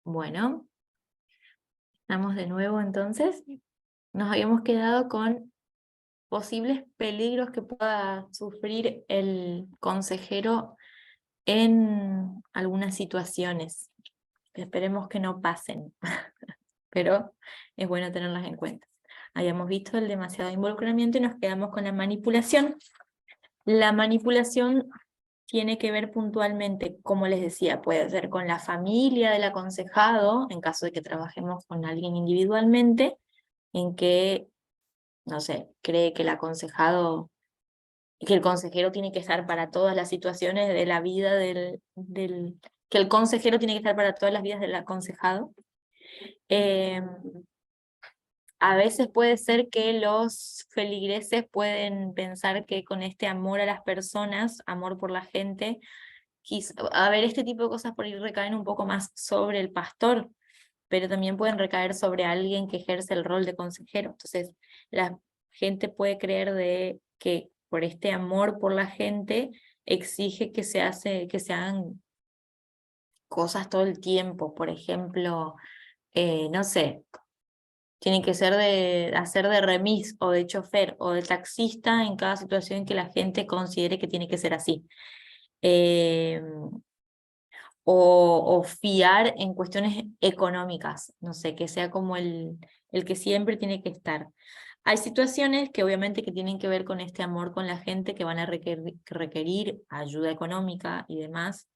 Bueno, estamos de nuevo entonces. Nos habíamos quedado con posibles peligros que pueda sufrir el consejero en algunas situaciones. Esperemos que no pasen, pero es bueno tenerlas en cuenta. Habíamos visto el demasiado involucramiento y nos quedamos con la manipulación. La manipulación tiene que ver puntualmente, como les decía, puede ser con la familia del aconsejado, en caso de que trabajemos con alguien individualmente, en que, no sé, cree que que el consejero tiene que estar para todas las situaciones de la vida que el consejero tiene que estar para todas las vidas del aconsejado. A veces puede ser que los feligreses pueden pensar que con este amor a las personas, amor por la gente, a ver, este tipo de cosas por ahí recaen un poco más sobre el pastor, pero también pueden recaer sobre alguien que ejerce el rol de consejero. Entonces, la gente puede creer de que por este amor por la gente exige que se hagan cosas todo el tiempo. Por ejemplo, no sé, tiene que ser de hacer de remis o de chofer o de taxista en cada situación que la gente considere que tiene que ser así. Eh, o fiar en cuestiones económicas, no sé, que sea como el que siempre tiene que estar. Hay situaciones que obviamente que tienen que ver con este amor con la gente, que van a requerir ayuda económica y demás,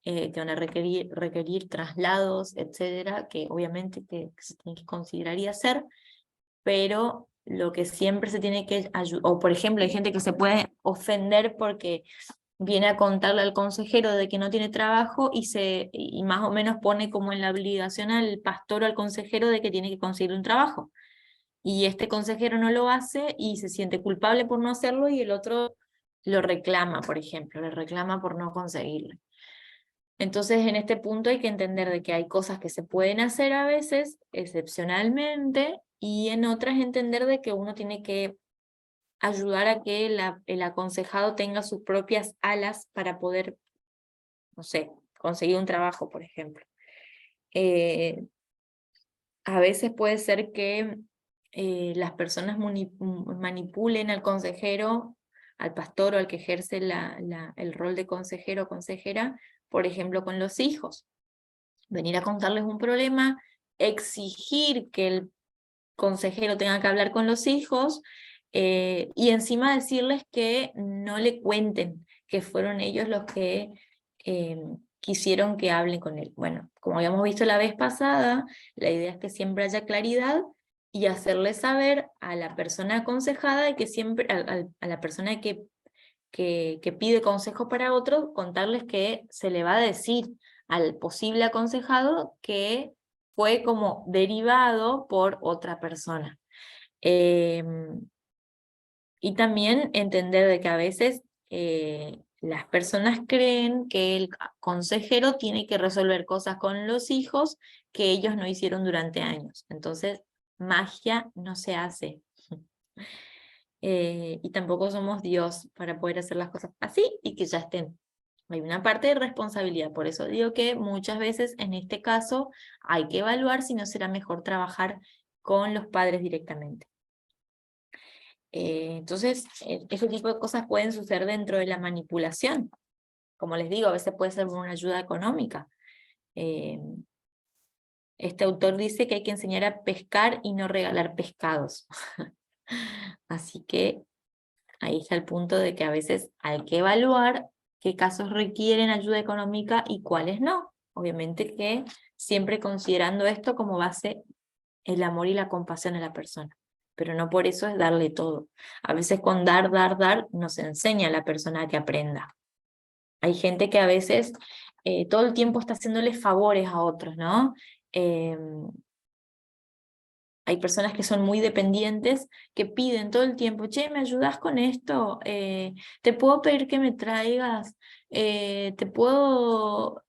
que van a requerir traslados, etcétera, que obviamente que se tiene que considerar y hacer, pero lo que siempre se tiene que ayudar, o por ejemplo hay gente que se puede ofender porque viene a contarle al consejero de que no tiene trabajo y más o menos pone como en la obligación al pastor o al consejero de que tiene que conseguir un trabajo. Y este consejero no lo hace y se siente culpable por no hacerlo y el otro lo reclama, por ejemplo, le reclama por no conseguirlo. Entonces, en este punto hay que entender de que hay cosas que se pueden hacer a veces, excepcionalmente, y en otras entender de que uno tiene que ayudar a que el aconsejado tenga sus propias alas para poder, no sé, conseguir un trabajo, por ejemplo. A veces puede ser que las personas manipulen al consejero, al pastor o al que ejerce el rol de consejero o consejera, por ejemplo, con los hijos. Venir a contarles un problema, exigir que el consejero tenga que hablar con los hijos y encima decirles que no le cuenten que fueron ellos los que quisieron que hablen con él. Bueno, como habíamos visto la vez pasada, la idea es que siempre haya claridad y hacerle saber a la persona aconsejada de que siempre, a la persona que pide consejo para otro, contarles que se le va a decir al posible aconsejado que fue como derivado por otra persona. Y también entender de que a veces las personas creen que el consejero tiene que resolver cosas con los hijos que ellos no hicieron durante años. Entonces, magia no se hace. Y tampoco somos Dios para poder hacer las cosas así y que ya estén. Hay una parte de responsabilidad, por eso digo que muchas veces en este caso hay que evaluar si no será mejor trabajar con los padres directamente. Entonces, ese tipo de cosas pueden suceder dentro de la manipulación. Como les digo, a veces puede ser una ayuda económica. Este autor dice que hay que enseñar a pescar y no regalar pescados. Así que ahí está el punto de que a veces hay que evaluar qué casos requieren ayuda económica y cuáles no. Obviamente que siempre considerando esto como base el amor y la compasión a la persona, pero no por eso es darle todo. A veces con dar nos enseña a la persona a que aprenda. Hay gente que a veces todo el tiempo está haciéndole favores a otros, ¿no? Hay personas que son muy dependientes, que piden todo el tiempo, che, ¿me ayudas con esto? ¿Te puedo pedir que me traigas? ¿Te puedo,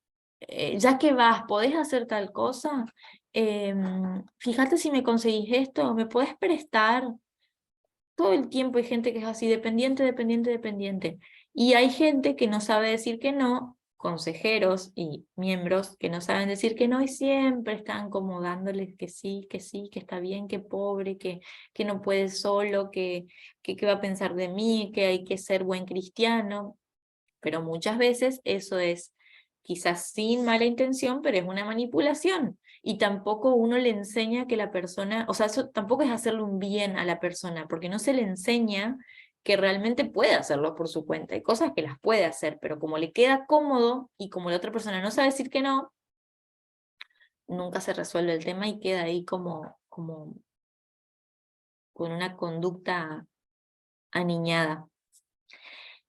ya que vas, podés hacer tal cosa? Fíjate si me conseguís esto, ¿me puedes prestar? Todo el tiempo hay gente que es así, dependiente. Y hay gente que no sabe decir que no, consejeros y miembros que no saben decir que no y siempre están como dándoles que sí, que está bien, que pobre, que no puede solo, que va a pensar de mí, que hay que ser buen cristiano. Pero muchas veces eso es quizás sin mala intención, pero es una manipulación. Y tampoco uno le enseña que la persona, o sea, eso tampoco es hacerle un bien a la persona, porque no se le enseña que realmente puede hacerlo por su cuenta. Hay cosas que las puede hacer, pero como le queda cómodo y como la otra persona no sabe decir que no, nunca se resuelve el tema y queda ahí como con una conducta aniñada.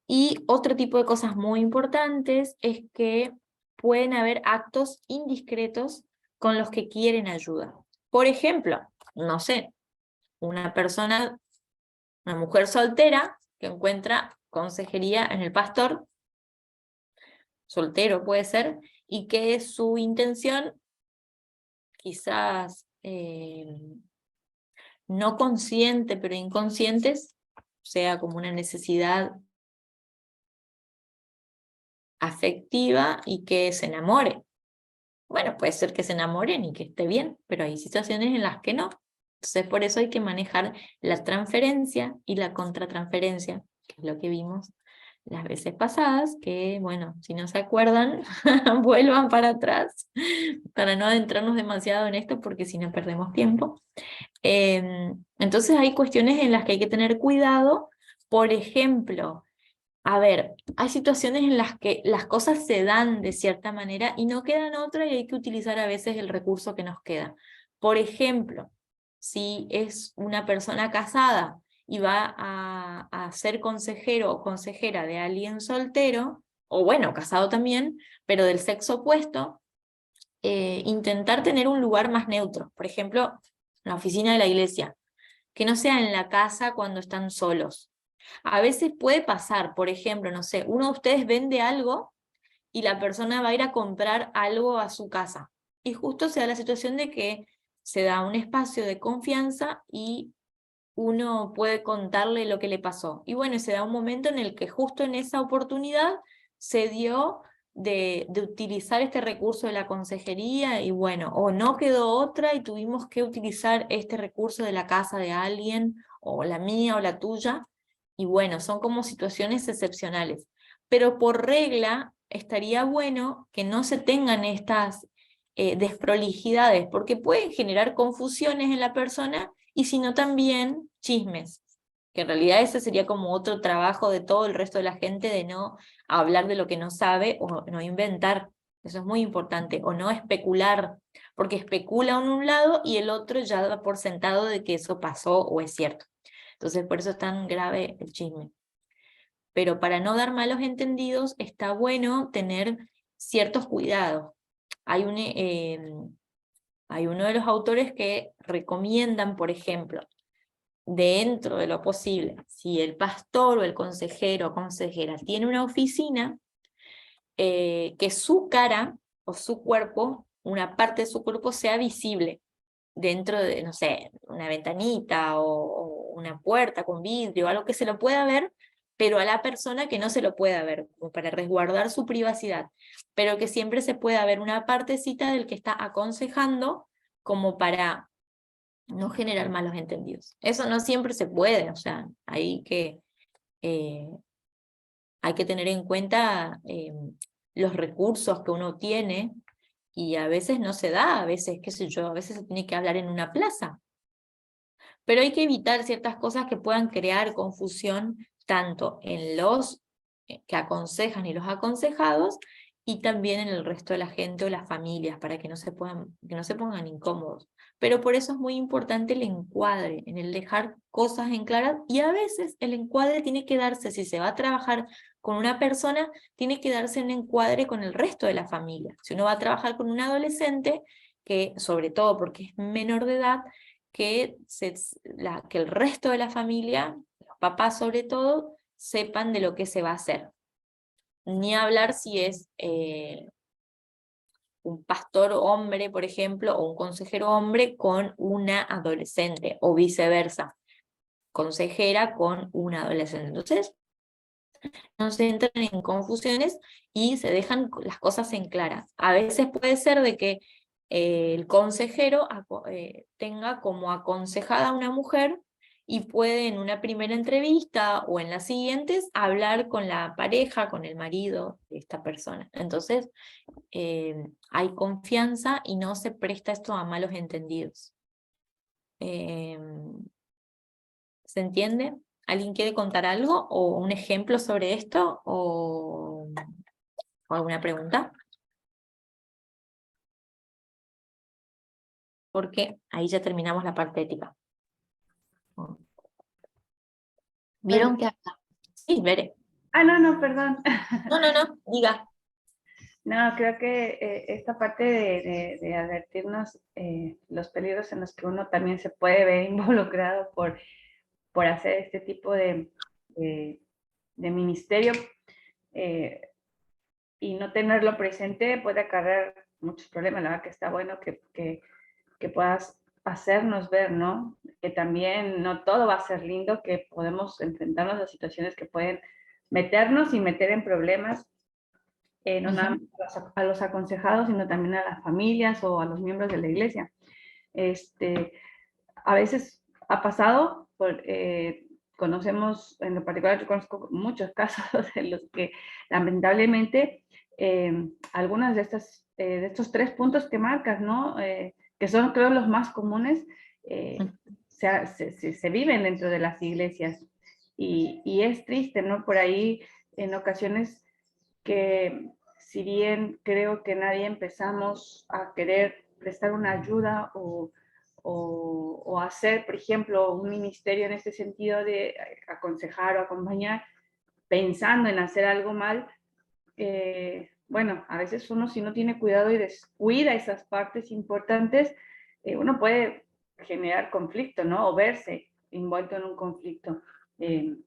Y otro tipo de cosas muy importantes es que pueden haber actos indiscretos con los que quieren ayuda. Por ejemplo, no sé, una persona, una mujer soltera que encuentra consejería en el pastor, soltero puede ser, y que su intención quizás no consciente, pero inconsciente, sea como una necesidad afectiva y que se enamore. Bueno, puede ser que se enamoren y que esté bien, pero hay situaciones en las que no. Entonces, por eso hay que manejar la transferencia y la contratransferencia, que es lo que vimos las veces pasadas, que, bueno, si no se acuerdan, vuelvan para atrás, para no adentrarnos demasiado en esto, porque si no perdemos tiempo. Entonces, hay cuestiones en las que hay que tener cuidado. Por ejemplo, a ver, hay situaciones en las que las cosas se dan de cierta manera y no quedan otra y hay que utilizar a veces el recurso que nos queda. Por ejemplo, si es una persona casada y va a ser consejero o consejera de alguien soltero, o bueno, casado también, pero del sexo opuesto, intentar tener un lugar más neutro. Por ejemplo, la oficina de la iglesia, que no sea en la casa cuando están solos. A veces puede pasar, por ejemplo, no sé, uno de ustedes vende algo y la persona va a ir a comprar algo a su casa. Y justo se da la situación de que se da un espacio de confianza y uno puede contarle lo que le pasó. Y bueno, se da un momento en el que justo en esa oportunidad se dio de utilizar este recurso de la consejería y bueno, o no quedó otra y tuvimos que utilizar este recurso de la casa de alguien, o la mía o la tuya, y bueno, son como situaciones excepcionales. Pero por regla estaría bueno que no se tengan estas desprolijidades, porque pueden generar confusiones en la persona y sino también chismes, que en realidad ese sería como otro trabajo de todo el resto de la gente, de no hablar de lo que no sabe o no inventar. Eso es muy importante, o no especular, porque especula en un lado y el otro ya da por sentado de que eso pasó o es cierto. Entonces por eso es tan grave el chisme. Pero para no dar malos entendidos está bueno tener ciertos cuidados. Hay uno de los autores que recomiendan, por ejemplo, dentro de lo posible, si el pastor o el consejero o consejera tiene una oficina, que su cara o su cuerpo, una parte de su cuerpo sea visible dentro de, no sé, una ventanita o una puerta con vidrio, algo que se lo pueda ver, pero a la persona que no se lo pueda ver, como para resguardar su privacidad, pero que siempre se pueda ver una partecita del que está aconsejando como para no generar malos entendidos. Eso no siempre se puede, o sea, eh, hay que tener en cuenta los recursos que uno tiene y a veces no se da, a veces, qué sé yo, a veces se tiene que hablar en una plaza. Pero hay que evitar ciertas cosas que puedan crear confusión tanto en los que aconsejan y los aconsejados y también en el resto de la gente o las familias para que no se pongan incómodos. Pero por eso es muy importante el encuadre, en el dejar cosas en claras y a veces el encuadre tiene que darse, si se va a trabajar con una persona, tiene que darse un encuadre con el resto de la familia. Si uno va a trabajar con un adolescente, que sobre todo porque es menor de edad, que el resto de la familia, los papás sobre todo, sepan de lo que se va a hacer. Ni hablar si es un pastor hombre, por ejemplo, o un consejero hombre con una adolescente, o viceversa, consejera con una adolescente. Entonces, no se entran en confusiones y se dejan las cosas en claras. A veces puede ser de que el consejero tenga como aconsejada a una mujer y puede en una primera entrevista o en las siguientes hablar con la pareja, con el marido de esta persona. Entonces hay confianza y no se presta esto a malos entendidos. Eh, ¿Se entiende? ¿Alguien quiere contar algo o un ejemplo sobre esto o alguna pregunta? Porque ahí ya terminamos la parte ética. ¿Vieron que acá? Sí, veré. No, perdón. No, diga. No, creo que esta parte de advertirnos los peligros en los que uno también se puede ver involucrado por hacer este tipo de, de ministerio y no tenerlo presente puede acarrear muchos problemas. La verdad que está bueno que puedas hacernos ver, ¿no? Que también no todo va a ser lindo, que podemos enfrentarnos a situaciones que pueden meternos y meter en problemas no nada más a los aconsejados, sino también a las familias o a los miembros de la iglesia. A veces ha pasado, conocemos, en lo particular yo conozco muchos casos en los que lamentablemente algunas de estos 3 puntos que marcas, ¿no? Que son creo los más comunes, se viven dentro de las iglesias. Y es triste, ¿no? Por ahí en ocasiones que si bien creo que nadie empezamos a querer prestar una ayuda o hacer, por ejemplo, un ministerio en este sentido de aconsejar o acompañar, pensando en hacer algo mal, bueno, a veces uno si no tiene cuidado y descuida esas partes importantes, uno puede generar conflicto, ¿no? O verse envuelto en un conflicto. De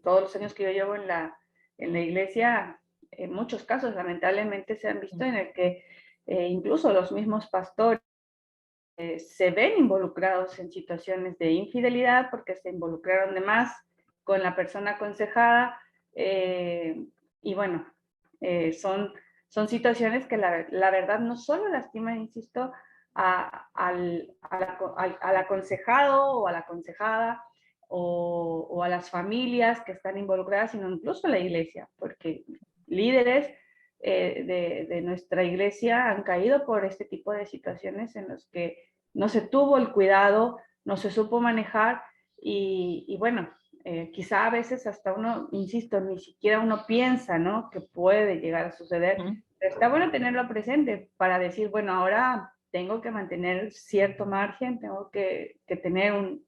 todos los años que yo llevo en la iglesia, en muchos casos lamentablemente se han visto en el que incluso los mismos pastores se ven involucrados en situaciones de infidelidad porque se involucraron de más con la persona aconsejada y bueno, son situaciones que la verdad no solo lastiman, insisto, al aconsejado o a la aconsejada o a las familias que están involucradas, sino incluso a la iglesia, porque líderes de nuestra iglesia han caído por este tipo de situaciones en los que no se tuvo el cuidado, no se supo manejar y bueno, quizá a veces hasta uno, insisto, ni siquiera uno piensa, ¿no? Que puede llegar a suceder. Pero está bueno tenerlo presente para decir, bueno, ahora tengo que mantener cierto margen, tengo que tener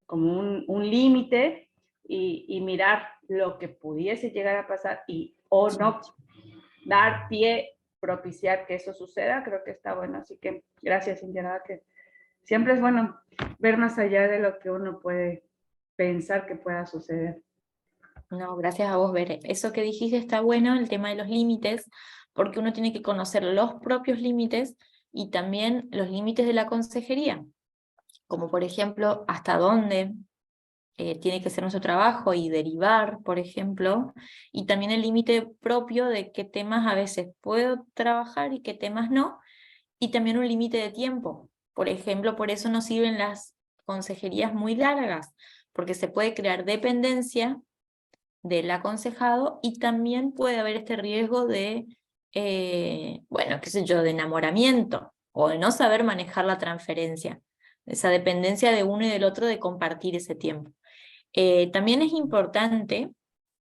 como un límite y mirar lo que pudiese llegar a pasar y o no dar pie, propiciar que eso suceda, creo que está bueno. Así que gracias, Cintia, que siempre es bueno ver más allá de lo que uno puede pensar que pueda suceder. No, gracias a vos, Bere. Eso que dijiste está bueno, el tema de los límites, porque uno tiene que conocer los propios límites y también los límites de la consejería, como por ejemplo, hasta dónde tiene que ser nuestro trabajo y derivar, por ejemplo, y también el límite propio de qué temas a veces puedo trabajar y qué temas no, y también un límite de tiempo. Por ejemplo, por eso no sirven las consejerías muy largas, porque se puede crear dependencia del aconsejado y también puede haber este riesgo de, bueno, qué sé yo, de enamoramiento o de no saber manejar la transferencia, esa dependencia de uno y del otro de compartir ese tiempo. También es importante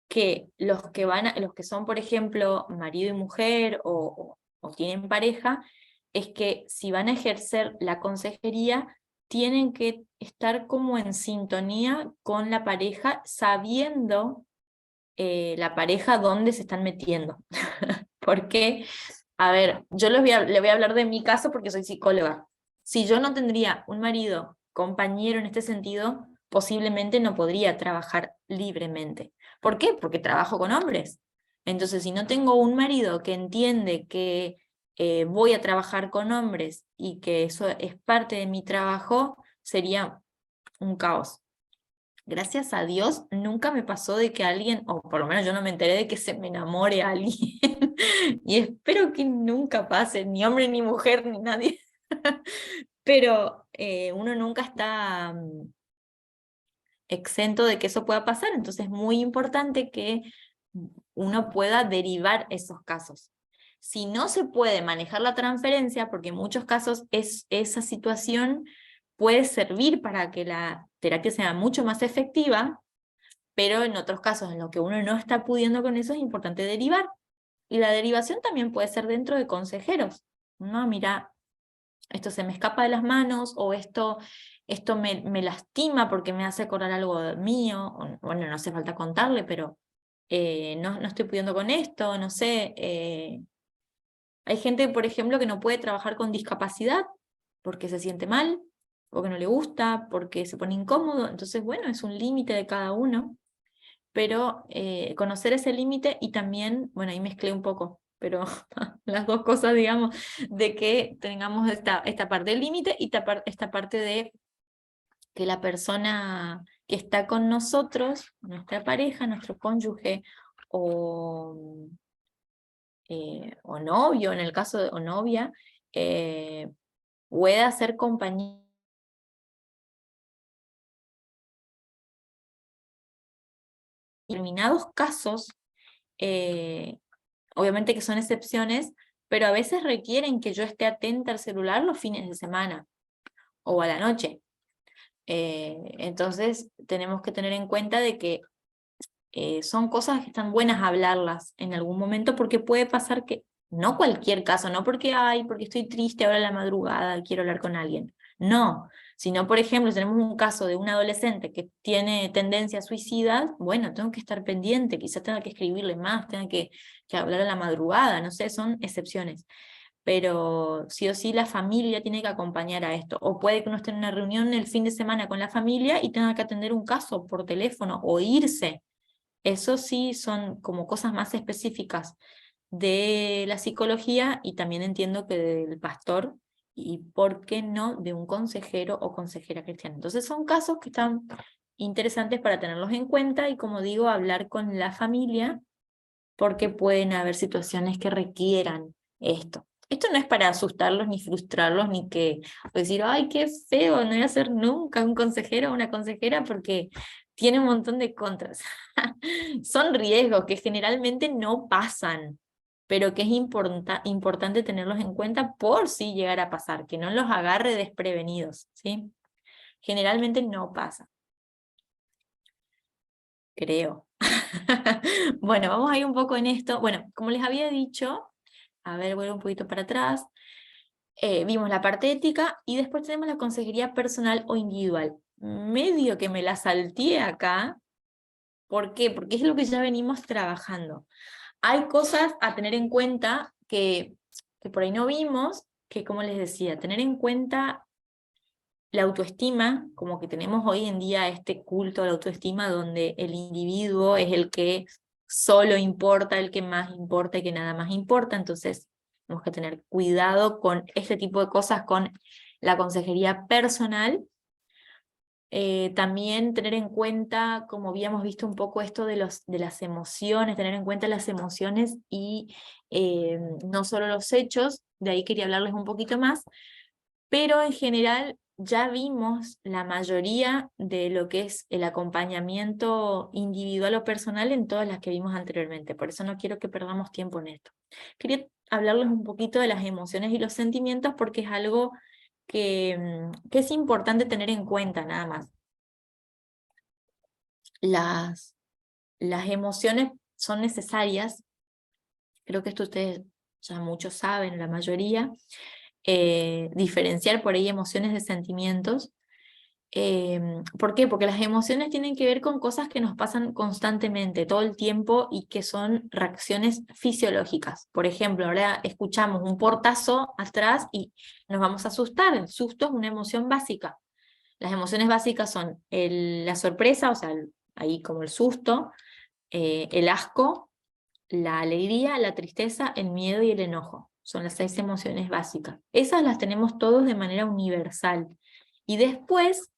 que los que son, por ejemplo, marido y mujer o tienen pareja, es que si van a ejercer la consejería, tienen que estar como en sintonía con la pareja, sabiendo la pareja dónde se están metiendo. Porque, a ver, yo le voy a hablar de mi caso porque soy psicóloga. Si yo no tendría un marido compañero en este sentido, posiblemente no podría trabajar libremente. ¿Por qué? Porque trabajo con hombres. Entonces, si no tengo un marido que entiende que voy a trabajar con hombres y que eso es parte de mi trabajo, sería un caos. gracias a Dios, nunca me pasó de que alguien, o por lo menos yo no me enteré de que se me enamore a alguien. Y espero que nunca pase, ni hombre, ni mujer, ni nadie. Pero uno nunca está exento de que eso pueda pasar, entonces es muy importante que uno pueda derivar esos casos. Si no se puede manejar la transferencia, porque en muchos casos esa situación puede servir para que la terapia sea mucho más efectiva, pero en otros casos en los que uno no está pudiendo con eso es importante derivar. Y la derivación también puede ser dentro de consejeros. No, mira, esto se me escapa de las manos, o esto me lastima porque me hace acordar algo mío, o, bueno, no hace falta contarle, pero no estoy pudiendo con esto, no sé. Hay gente, por ejemplo, que no puede trabajar con discapacidad porque se siente mal, o que no le gusta, porque se pone incómodo, entonces, bueno, es un límite de cada uno, pero conocer ese límite y también, bueno, ahí mezclé un poco, pero las dos cosas, digamos, de que tengamos esta parte del límite y esta parte de que la persona que está con nosotros, nuestra pareja, nuestro cónyuge o novio, en el caso de o novia, pueda ser compañía. En determinados casos, eh, obviamente que son excepciones, pero a veces requieren que yo esté atenta al celular los fines de semana o a la noche. Entonces tenemos que tener en cuenta de que son cosas que están buenas hablarlas en algún momento, porque puede pasar que, no cualquier caso, no porque, ay, porque estoy triste ahora a la madrugada, quiero hablar con alguien. No, sino, por ejemplo, si tenemos un caso de un adolescente que tiene tendencias suicidas, bueno, tengo que estar pendiente, quizás tenga que escribirle más, tenga que hablar a la madrugada, no sé, son excepciones. Pero sí o sí la familia tiene que acompañar a esto. O puede que uno esté en una reunión el fin de semana con la familia y tenga que atender un caso por teléfono o irse. Eso sí son como cosas más específicas de la psicología, y también entiendo que del pastor, y por qué no de un consejero o consejera cristiana. Entonces son casos que están interesantes para tenerlos en cuenta y, como digo, hablar con la familia, porque pueden haber situaciones que requieran esto. Esto no es para asustarlos ni frustrarlos, ni que decir, ay, qué feo, no voy a ser nunca un consejero o una consejera, porque tiene un montón de contras. Son riesgos que generalmente no pasan, pero que es importante tenerlos en cuenta por si llegara a pasar, que no los agarre desprevenidos, ¿sí? Generalmente no pasa, creo. Bueno, vamos a ir un poco en esto. Bueno, como les había dicho, a ver, vuelvo un poquito para atrás. Vimos la parte ética y después tenemos la consejería personal o individual. Medio que me la salteé acá. ¿Por qué? Porque es lo que ya venimos trabajando. Hay cosas a tener en cuenta que por ahí no vimos, que, como les decía, tener en cuenta la autoestima, como que tenemos hoy en día este culto a la autoestima donde el individuo es el que solo importa, el que más importa y que nada más importa. Entonces tenemos que tener cuidado con este tipo de cosas, con la consejería personal. También tener en cuenta, como habíamos visto un poco esto de las emociones, tener en cuenta las emociones y no solo los hechos. De ahí quería hablarles un poquito más, pero en general ya vimos la mayoría de lo que es el acompañamiento individual o personal en todas las que vimos anteriormente, por eso no quiero que perdamos tiempo en esto. Quería hablarles un poquito de las emociones y los sentimientos, porque es algo que es importante tener en cuenta, nada más. Las emociones son necesarias, creo que esto ustedes ya muchos saben, la mayoría, diferenciar por ahí emociones de sentimientos. ¿Por qué? Porque las emociones tienen que ver con cosas que nos pasan constantemente, todo el tiempo, y que son reacciones fisiológicas. Por ejemplo, ahora escuchamos un portazo atrás y nos vamos a asustar. El susto es una emoción básica. Las emociones básicas son la sorpresa, o sea, ahí como el susto, el asco, la alegría, la tristeza, el miedo y el enojo. Son las 6 emociones básicas. Esas las tenemos todos de manera universal. Y después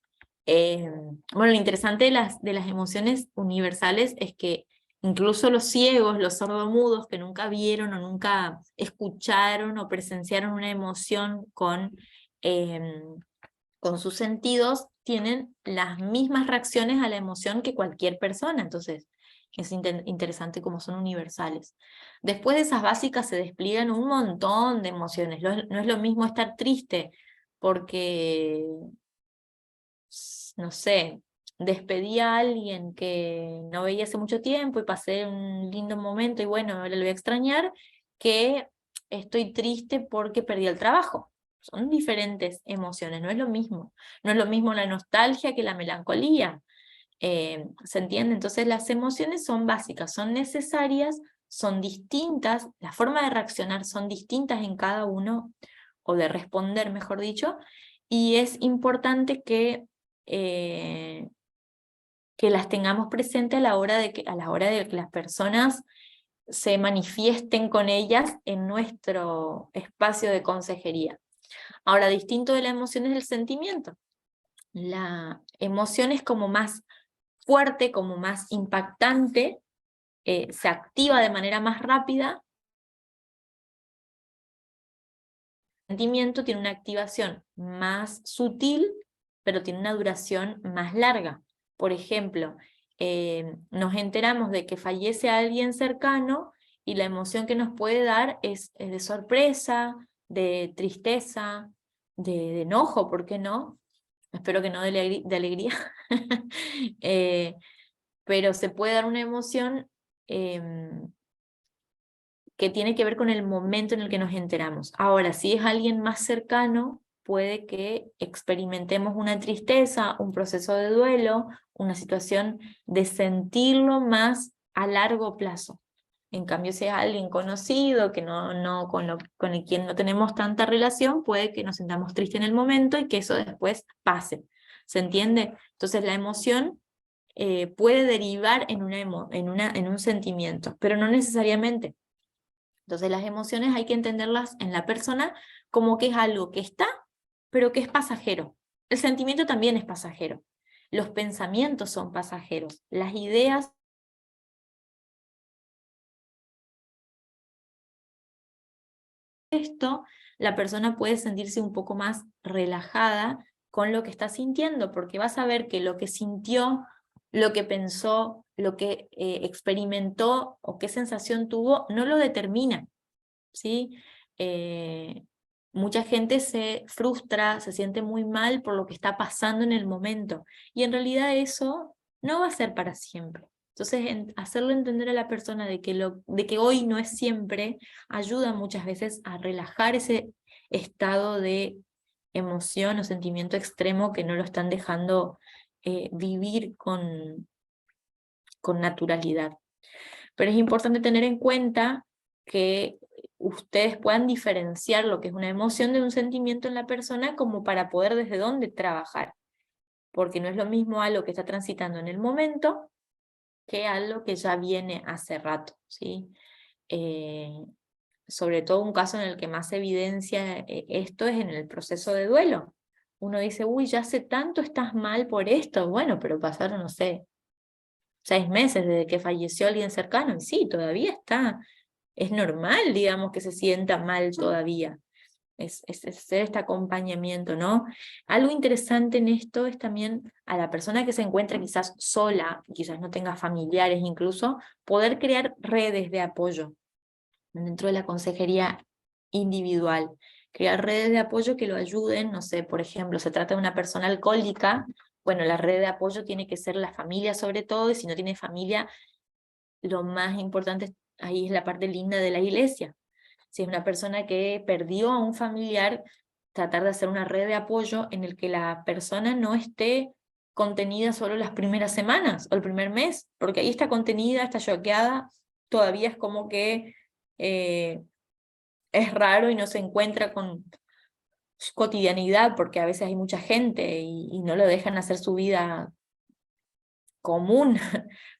Bueno, lo interesante de las emociones universales es que incluso los ciegos, los sordomudos que nunca vieron o nunca escucharon o presenciaron una emoción con sus sentidos, tienen las mismas reacciones a la emoción que cualquier persona. Entonces, es interesante cómo son universales. Después de esas básicas se despliegan un montón de emociones. No es lo mismo estar triste porque, no sé, despedí a alguien que no veía hace mucho tiempo y pasé un lindo momento y bueno, ahora lo voy a extrañar, que estoy triste porque perdí el trabajo. Son diferentes emociones, no es lo mismo. No es lo mismo la nostalgia que la melancolía. ¿Se entiende? Entonces las emociones son básicas, son necesarias, son distintas, la forma de reaccionar son distintas en cada uno, o de responder, mejor dicho, y es importante eh, que las tengamos presentes a la hora a la hora de que las personas se manifiesten con ellas en nuestro espacio de consejería. Ahora, distinto de la emoción es el sentimiento. La emoción es como más fuerte, como más impactante, se activa de manera más rápida. El sentimiento tiene una activación más sutil, pero tiene una duración más larga. Por ejemplo, nos enteramos de que fallece alguien cercano y la emoción que nos puede dar es de sorpresa, de tristeza, de enojo, ¿por qué no? Espero que no de alegría. Pero se puede dar una emoción que tiene que ver con el momento en el que nos enteramos. Ahora, si es alguien más cercano, puede que experimentemos una tristeza, un proceso de duelo, una situación de sentirlo más a largo plazo. En cambio, si es alguien conocido, que con el quien no tenemos tanta relación, puede que nos sintamos tristes en el momento y que eso después pase. ¿Se entiende? Entonces la emoción puede derivar en un sentimiento, pero no necesariamente. Entonces las emociones hay que entenderlas en la persona como que es algo que está, pero que es pasajero. El sentimiento también es pasajero. Los pensamientos son pasajeros. Las ideas. Esto, la persona puede sentirse un poco más relajada con lo que está sintiendo, porque va a saber que lo que sintió, lo que pensó, lo que experimentó o qué sensación tuvo, no lo determina, ¿sí? Mucha gente se frustra, se siente muy mal por lo que está pasando en el momento, y en realidad eso no va a ser para siempre. Entonces, hacerle entender a la persona de que hoy no es siempre, ayuda muchas veces a relajar ese estado de emoción o sentimiento extremo que no lo están dejando vivir con naturalidad. Pero es importante tener en cuenta que ustedes puedan diferenciar lo que es una emoción de un sentimiento en la persona, como para poder desde dónde trabajar. Porque no es lo mismo algo que está transitando en el momento que algo que ya viene hace rato, ¿sí? Sobre todo un caso en el que más evidencia esto es en el proceso de duelo. Uno dice, uy, ya hace tanto estás mal por esto. Bueno, pero pasaron, no sé, 6 meses desde que falleció alguien cercano, y sí, todavía está. Es normal, digamos, que se sienta mal todavía. Es hacer este acompañamiento, ¿no? Algo interesante en esto es también a la persona que se encuentra quizás sola, quizás no tenga familiares incluso, poder crear redes de apoyo dentro de la consejería individual. Crear redes de apoyo que lo ayuden, no sé, por ejemplo, se trata de una persona alcohólica, bueno, la red de apoyo tiene que ser la familia sobre todo, y si no tiene familia, lo más importante ahí es la parte linda de la iglesia. Si es una persona que perdió a un familiar, tratar de hacer una red de apoyo en el que la persona no esté contenida solo las primeras semanas o el primer mes, porque ahí está contenida, está choqueada, todavía es como que es raro y no se encuentra con cotidianidad, porque a veces hay mucha gente y no lo dejan hacer su vida común,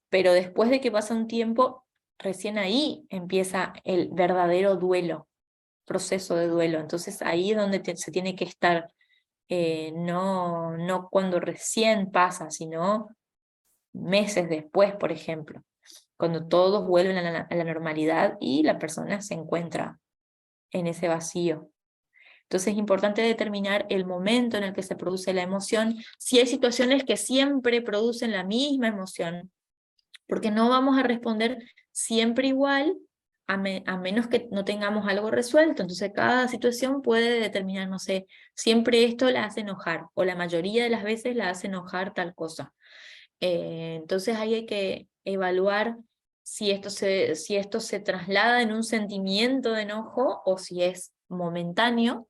pero después de que pasa un tiempo, recién ahí empieza el verdadero duelo, proceso de duelo. Entonces ahí es donde se tiene que estar no cuando recién pasa, sino meses después, por ejemplo, cuando todos vuelven a la normalidad y la persona se encuentra en ese vacío. Entonces es importante determinar el momento en el que se produce la emoción, si hay situaciones que siempre producen la misma emoción, porque no vamos a responder siempre igual, a menos que no tengamos algo resuelto. Entonces cada situación puede determinar, no sé, siempre esto la hace enojar, o la mayoría de las veces la hace enojar tal cosa. Entonces ahí hay que evaluar si esto se traslada en un sentimiento de enojo o si es momentáneo,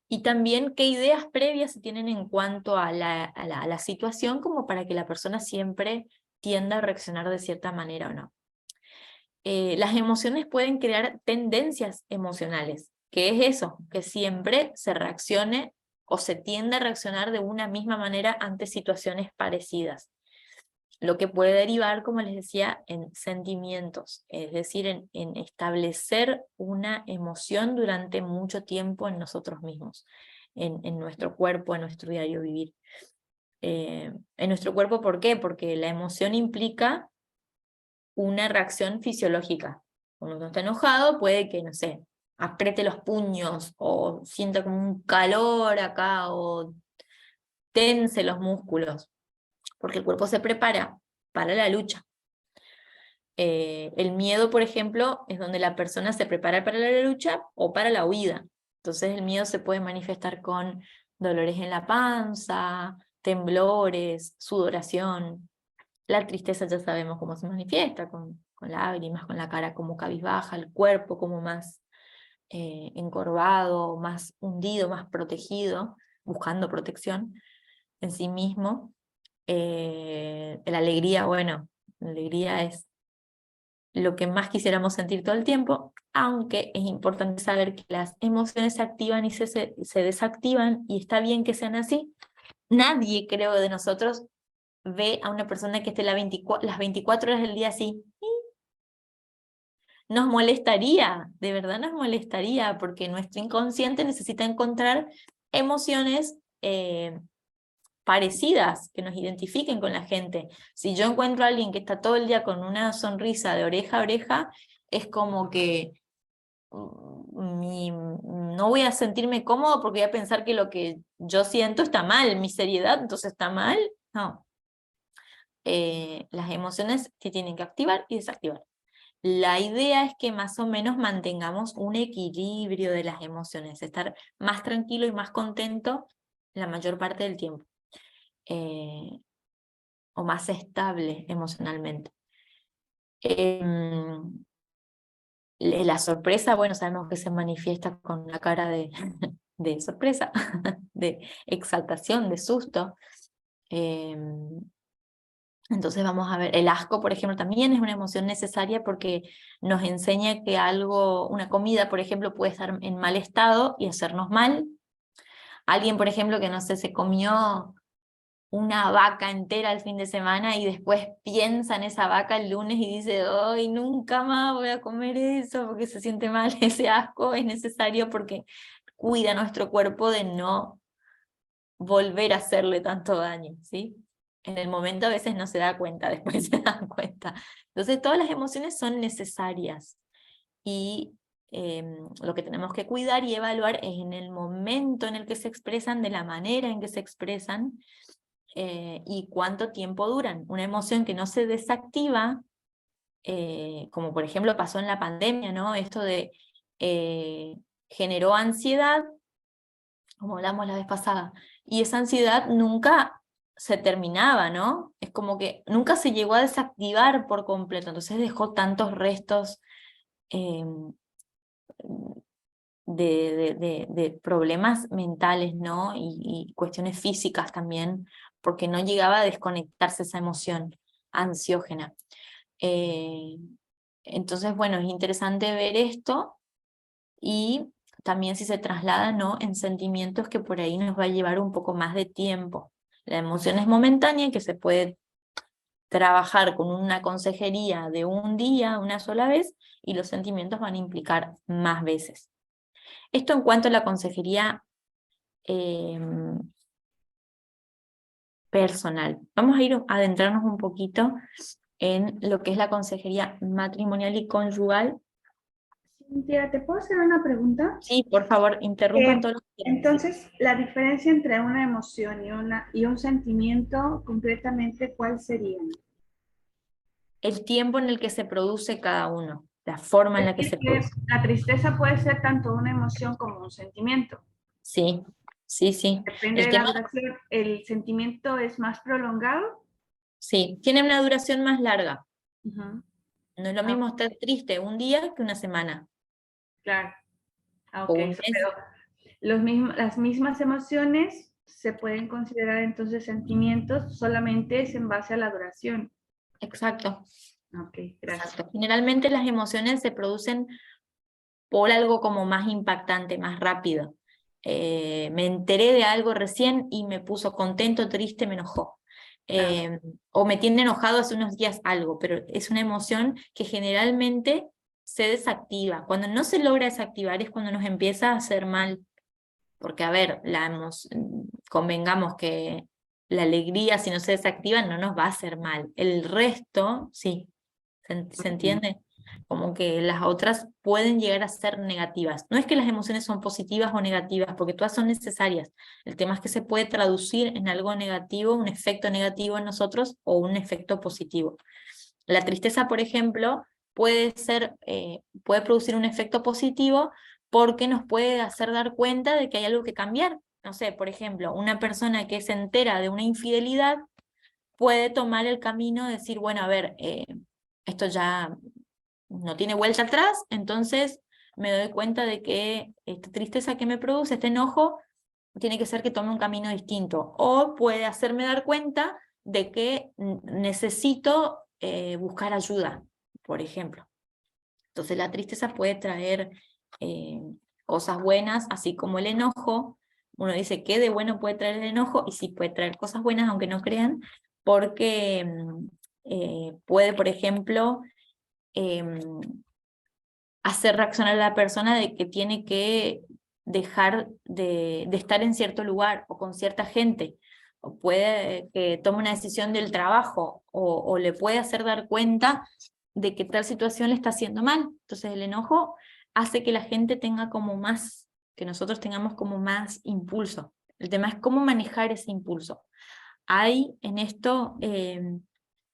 y también qué ideas previas se tienen en cuanto a la situación, como para que la persona siempre tienda a reaccionar de cierta manera o no. Las emociones pueden crear tendencias emocionales. ¿Qué es eso? Que siempre se reaccione o se tiende a reaccionar de una misma manera ante situaciones parecidas, lo que puede derivar, como les decía, en sentimientos, es decir, en establecer una emoción durante mucho tiempo en nosotros mismos, en nuestro cuerpo, en nuestro diario vivir. En nuestro cuerpo, ¿por qué? Porque la emoción implica una reacción fisiológica. Cuando uno está enojado, puede que, no sé, apriete los puños, o sienta como un calor acá, o tense los músculos, porque el cuerpo se prepara para la lucha. El miedo, por ejemplo, es donde la persona se prepara para la lucha o para la huida. Entonces el miedo se puede manifestar con dolores en la panza, temblores, sudoración. La tristeza ya sabemos cómo se manifiesta, con lágrimas, con la cara como cabizbaja, el cuerpo como más encorvado, más hundido, más protegido, buscando protección en sí mismo. La alegría, bueno, la alegría es lo que más quisiéramos sentir todo el tiempo, aunque es importante saber que las emociones se activan y se desactivan, y está bien que sean así. Nadie, creo, de nosotros ve a una persona que esté las 24 horas del día así. Nos molestaría, de verdad nos molestaría, porque nuestro inconsciente necesita encontrar emociones parecidas, que nos identifiquen con la gente. Si yo encuentro a alguien que está todo el día con una sonrisa de oreja a oreja, es como que no voy a sentirme cómodo, porque voy a pensar que lo que yo siento está mal, mi seriedad entonces está mal. No. Las emociones se tienen que activar y desactivar. La idea es que más o menos mantengamos un equilibrio de las emociones, estar más tranquilo y más contento la mayor parte del tiempo. O más estable emocionalmente. La sorpresa, bueno, sabemos que se manifiesta con una cara de, de sorpresa, de exaltación, de susto. Entonces vamos a ver, el asco, por ejemplo, también es una emoción necesaria, porque nos enseña que algo, una comida, por ejemplo, puede estar en mal estado y hacernos mal. Alguien, por ejemplo, que no sé, se comió una vaca entera el fin de semana y después piensa en esa vaca el lunes y dice, ay, nunca más voy a comer eso, porque se siente mal. Ese asco es necesario porque cuida nuestro cuerpo de no volver a hacerle tanto daño, ¿sí? En el momento a veces no se da cuenta, después se da cuenta. Entonces todas las emociones son necesarias, y lo que tenemos que cuidar y evaluar es en el momento en el que se expresan, de la manera en que se expresan, y cuánto tiempo duran. Una emoción que no se desactiva, como por ejemplo pasó en la pandemia, ¿no? Esto de generó ansiedad, como hablamos la vez pasada, y esa ansiedad nunca se terminaba, ¿no? Es como que nunca se llegó a desactivar por completo, entonces dejó tantos restos eh, de problemas mentales, ¿no? Y cuestiones físicas también, porque no llegaba a desconectarse esa emoción ansiógena. Eh, entonces, bueno, es interesante ver esto, y también si se traslada, ¿no?, en sentimientos, que por ahí nos va a llevar un poco más de tiempo. La emoción es momentánea, que se puede trabajar con una consejería de un día, una sola vez, y los sentimientos van a implicar más veces. Esto en cuanto a la consejería personal. Vamos a ir a adentrarnos un poquito en lo que es la consejería matrimonial y conyugal. Cintia, ¿te puedo hacer una pregunta? Sí, por favor, interrumpan todo lo que quieran. Entonces, la diferencia entre una emoción y un sentimiento, concretamente, ¿cuál sería? El tiempo en el que se produce cada uno, la forma en Es la que decir, se que produce. la tristeza puede ser tanto una emoción como un sentimiento. Sí, sí, sí. Depende El de la tema, duración. ¿El sentimiento es más prolongado? sí, tiene una duración más larga. Ujú. No es lo Ah, mismo estar triste un día que una semana claro. Ah, o ok. un mes. Pero las mismas emociones se pueden considerar entonces sentimientos, solamente es en base a la duración. Exacto, Ok, gracias. exacto. Generalmente las emociones se producen por algo como más impactante, más rápido. Me enteré de algo recién y me puso contento, triste, me enojó. Ah, O me tiene enojado hace unos días algo, pero es una emoción que generalmente se desactiva. Cuando no se logra desactivar es cuando nos empieza a hacer mal. Porque, a ver, convengamos que la alegría, si no se desactiva, no nos va a hacer mal. El resto, sí, ¿se entiende? Como que las otras pueden llegar a ser negativas. No es que las emociones son positivas o negativas, porque todas son necesarias. El tema es que se puede traducir en algo negativo, un efecto negativo en nosotros o un efecto positivo. La tristeza, por ejemplo, puede producir un efecto positivo porque nos puede hacer dar cuenta de que hay algo que cambiar. No sé, por ejemplo, una persona que se entera de una infidelidad puede tomar el camino de decir, bueno, a ver, esto ya no tiene vuelta atrás, entonces me doy cuenta de que esta tristeza que me produce, este enojo, tiene que ser que tome un camino distinto. O puede hacerme dar cuenta de que necesito buscar ayuda, por ejemplo. Entonces la tristeza puede traer eh, cosas buenas, así como el enojo. Uno dice, ¿qué de bueno puede traer el enojo? Y sí puede traer cosas buenas, aunque no crean, porque puede, por ejemplo, em, hacer reaccionar a la persona de que tiene que dejar de estar en cierto lugar o con cierta gente, o puede que tome una decisión del trabajo, o le puede hacer dar cuenta de que tal situación le está haciendo mal. Entonces el enojo hace que la gente tenga como más, que nosotros tengamos como más impulso. El tema es cómo manejar ese impulso. Hay en esto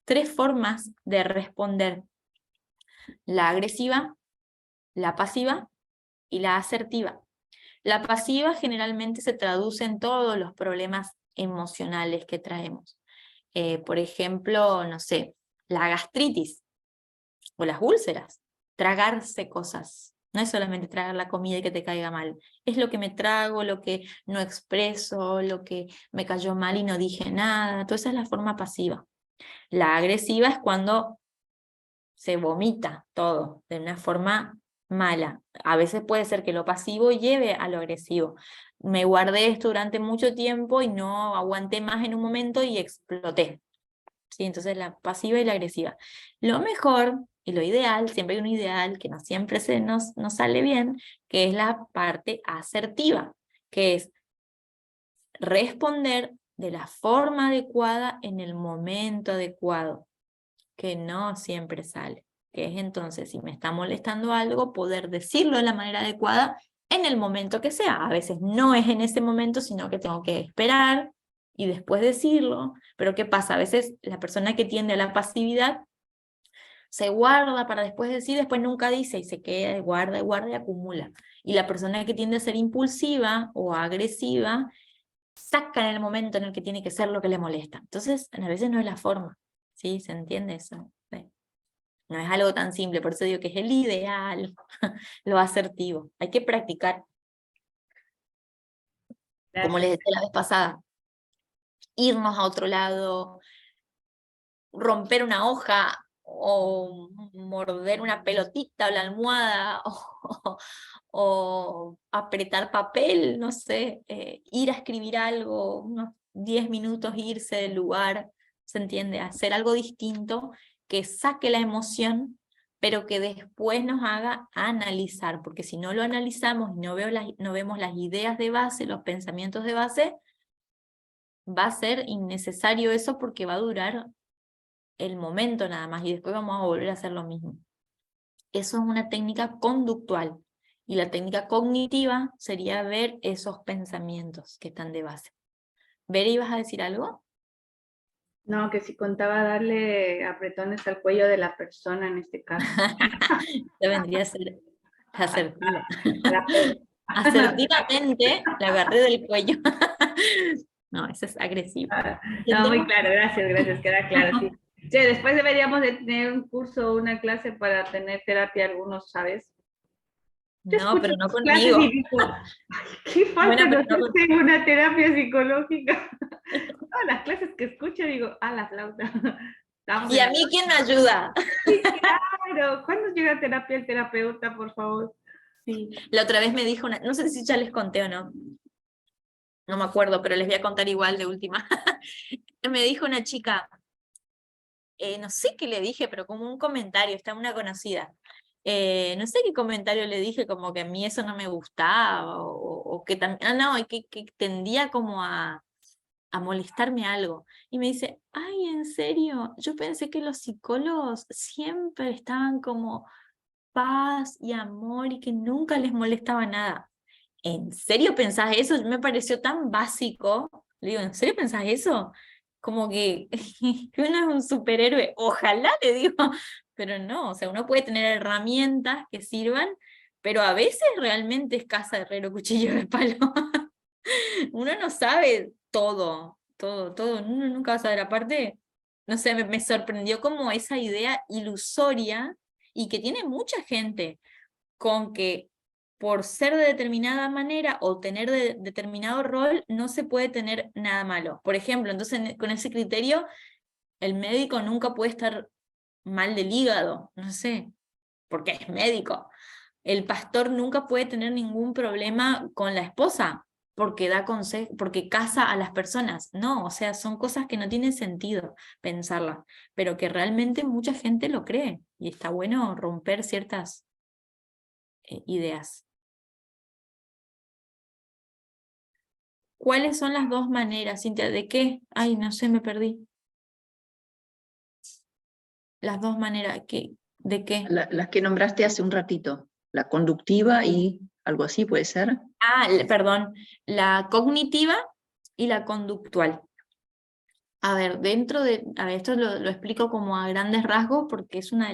tres formas de responder: la agresiva, la pasiva y la asertiva. La pasiva generalmente se traduce en todos los problemas emocionales que traemos. Por ejemplo, no sé, la gastritis o las úlceras, tragarse cosas. No es solamente tragar la comida y que te caiga mal, es lo que me trago, lo que no expreso, lo que me cayó mal y no dije nada. Toda esa es la forma pasiva. La agresiva es cuando se vomita todo de una forma mala. A veces puede ser que lo pasivo lleve a lo agresivo. Me guardé esto durante mucho tiempo y no aguanté más en un momento y exploté. ¿Sí? Entonces la pasiva y la agresiva. Lo mejor y lo ideal, siempre hay un ideal que no siempre nos sale bien, que es la parte asertiva, que es responder de la forma adecuada en el momento adecuado, que no siempre sale, que es entonces, si me está molestando algo, poder decirlo de la manera adecuada en el momento que sea. A veces no es en ese momento, sino que tengo que esperar y después decirlo. Pero ¿qué pasa? A veces la persona que tiende a la pasividad se guarda para después decir, después nunca dice y se queda y guarda y acumula. Y la persona que tiende a ser impulsiva o agresiva saca en el momento en el que tiene que ser lo que le molesta. Entonces, a veces no es la forma. ¿Sí? ¿Se entiende eso? Sí. No es algo tan simple, por eso digo que es el ideal, lo asertivo. Hay que practicar, como les gracias. decía la vez pasada, irnos a otro lado, romper una hoja o morder una pelotita o la almohada o apretar papel, no sé, ir a escribir algo, unos 10 minutos, irse del lugar, ¿se entiende? Hacer algo distinto que saque la emoción, pero que después nos haga analizar, porque si no lo analizamos y no vemos las ideas de base, los pensamientos de base, va a ser innecesario eso porque va a durar el momento nada más y después vamos a volver a hacer lo mismo. Eso es una técnica conductual. Y la técnica cognitiva sería ver esos pensamientos que están de base. ¿Ver, ibas a decir algo? No, que si contaba darle apretones al cuello de la persona en este caso. Ya vendría a ser asertiva. A la Asertivamente la agarré del cuello. No, eso es agresivo. no, muy Intentemos. claro, gracias, queda claro, sí. Sí, después deberíamos de tener un curso o una clase para tener terapia algunos, ¿sabes? Yo No, escucho pero no tus clases conmigo. y digo, ay, qué Bueno, falta pero nos no hace una terapia psicológica. Todas las clases que escucho digo, a la flauta. Estamos ¿Y en a la mí quién me próxima. ayuda? Sí, claro. ¿Cuándo llega a terapia el terapeuta, por favor? Sí. La otra vez me dijo una, no sé si ya les conté o no, no me acuerdo, pero les voy a contar igual de última. Me dijo una chica, no sé qué le dije, pero como un comentario, está una conocida. No sé qué comentario le dije, como que a mí eso no me gustaba, o que también, no, y que tendía como a molestarme algo. Y me dice, ay, en serio, yo pensé que los psicólogos siempre estaban como paz y amor y que nunca les molestaba nada. ¿En serio pensás eso? Me pareció tan básico. Le digo, ¿en serio pensás eso? Como que, que uno es un superhéroe. Ojalá, le digo, pero no, o sea, uno puede tener herramientas que sirvan, pero a veces realmente es casa de herrero, cuchillo de palo. Uno no sabe todo, uno nunca va a saber. Aparte, no sé, me sorprendió como esa idea ilusoria y que tiene mucha gente con que por ser de determinada manera o tener determinado rol no se puede tener nada malo. Por ejemplo, entonces con ese criterio, el médico nunca puede estar mal del hígado, no sé, porque es médico. El pastor nunca puede tener ningún problema con la esposa porque da consejo, porque casa a las personas. No, o sea, son cosas que no tienen sentido pensarlas, pero que realmente mucha gente lo cree y está bueno romper ciertas ideas. ¿Cuáles son las dos maneras, Cintia? ¿De qué? Ay, no sé, me perdí. Las dos maneras, ¿de qué? Las que nombraste hace un ratito, la conductiva y algo así puede ser. Ah, perdón, la cognitiva y la conductual. A ver, a ver, esto lo explico como a grandes rasgos porque es una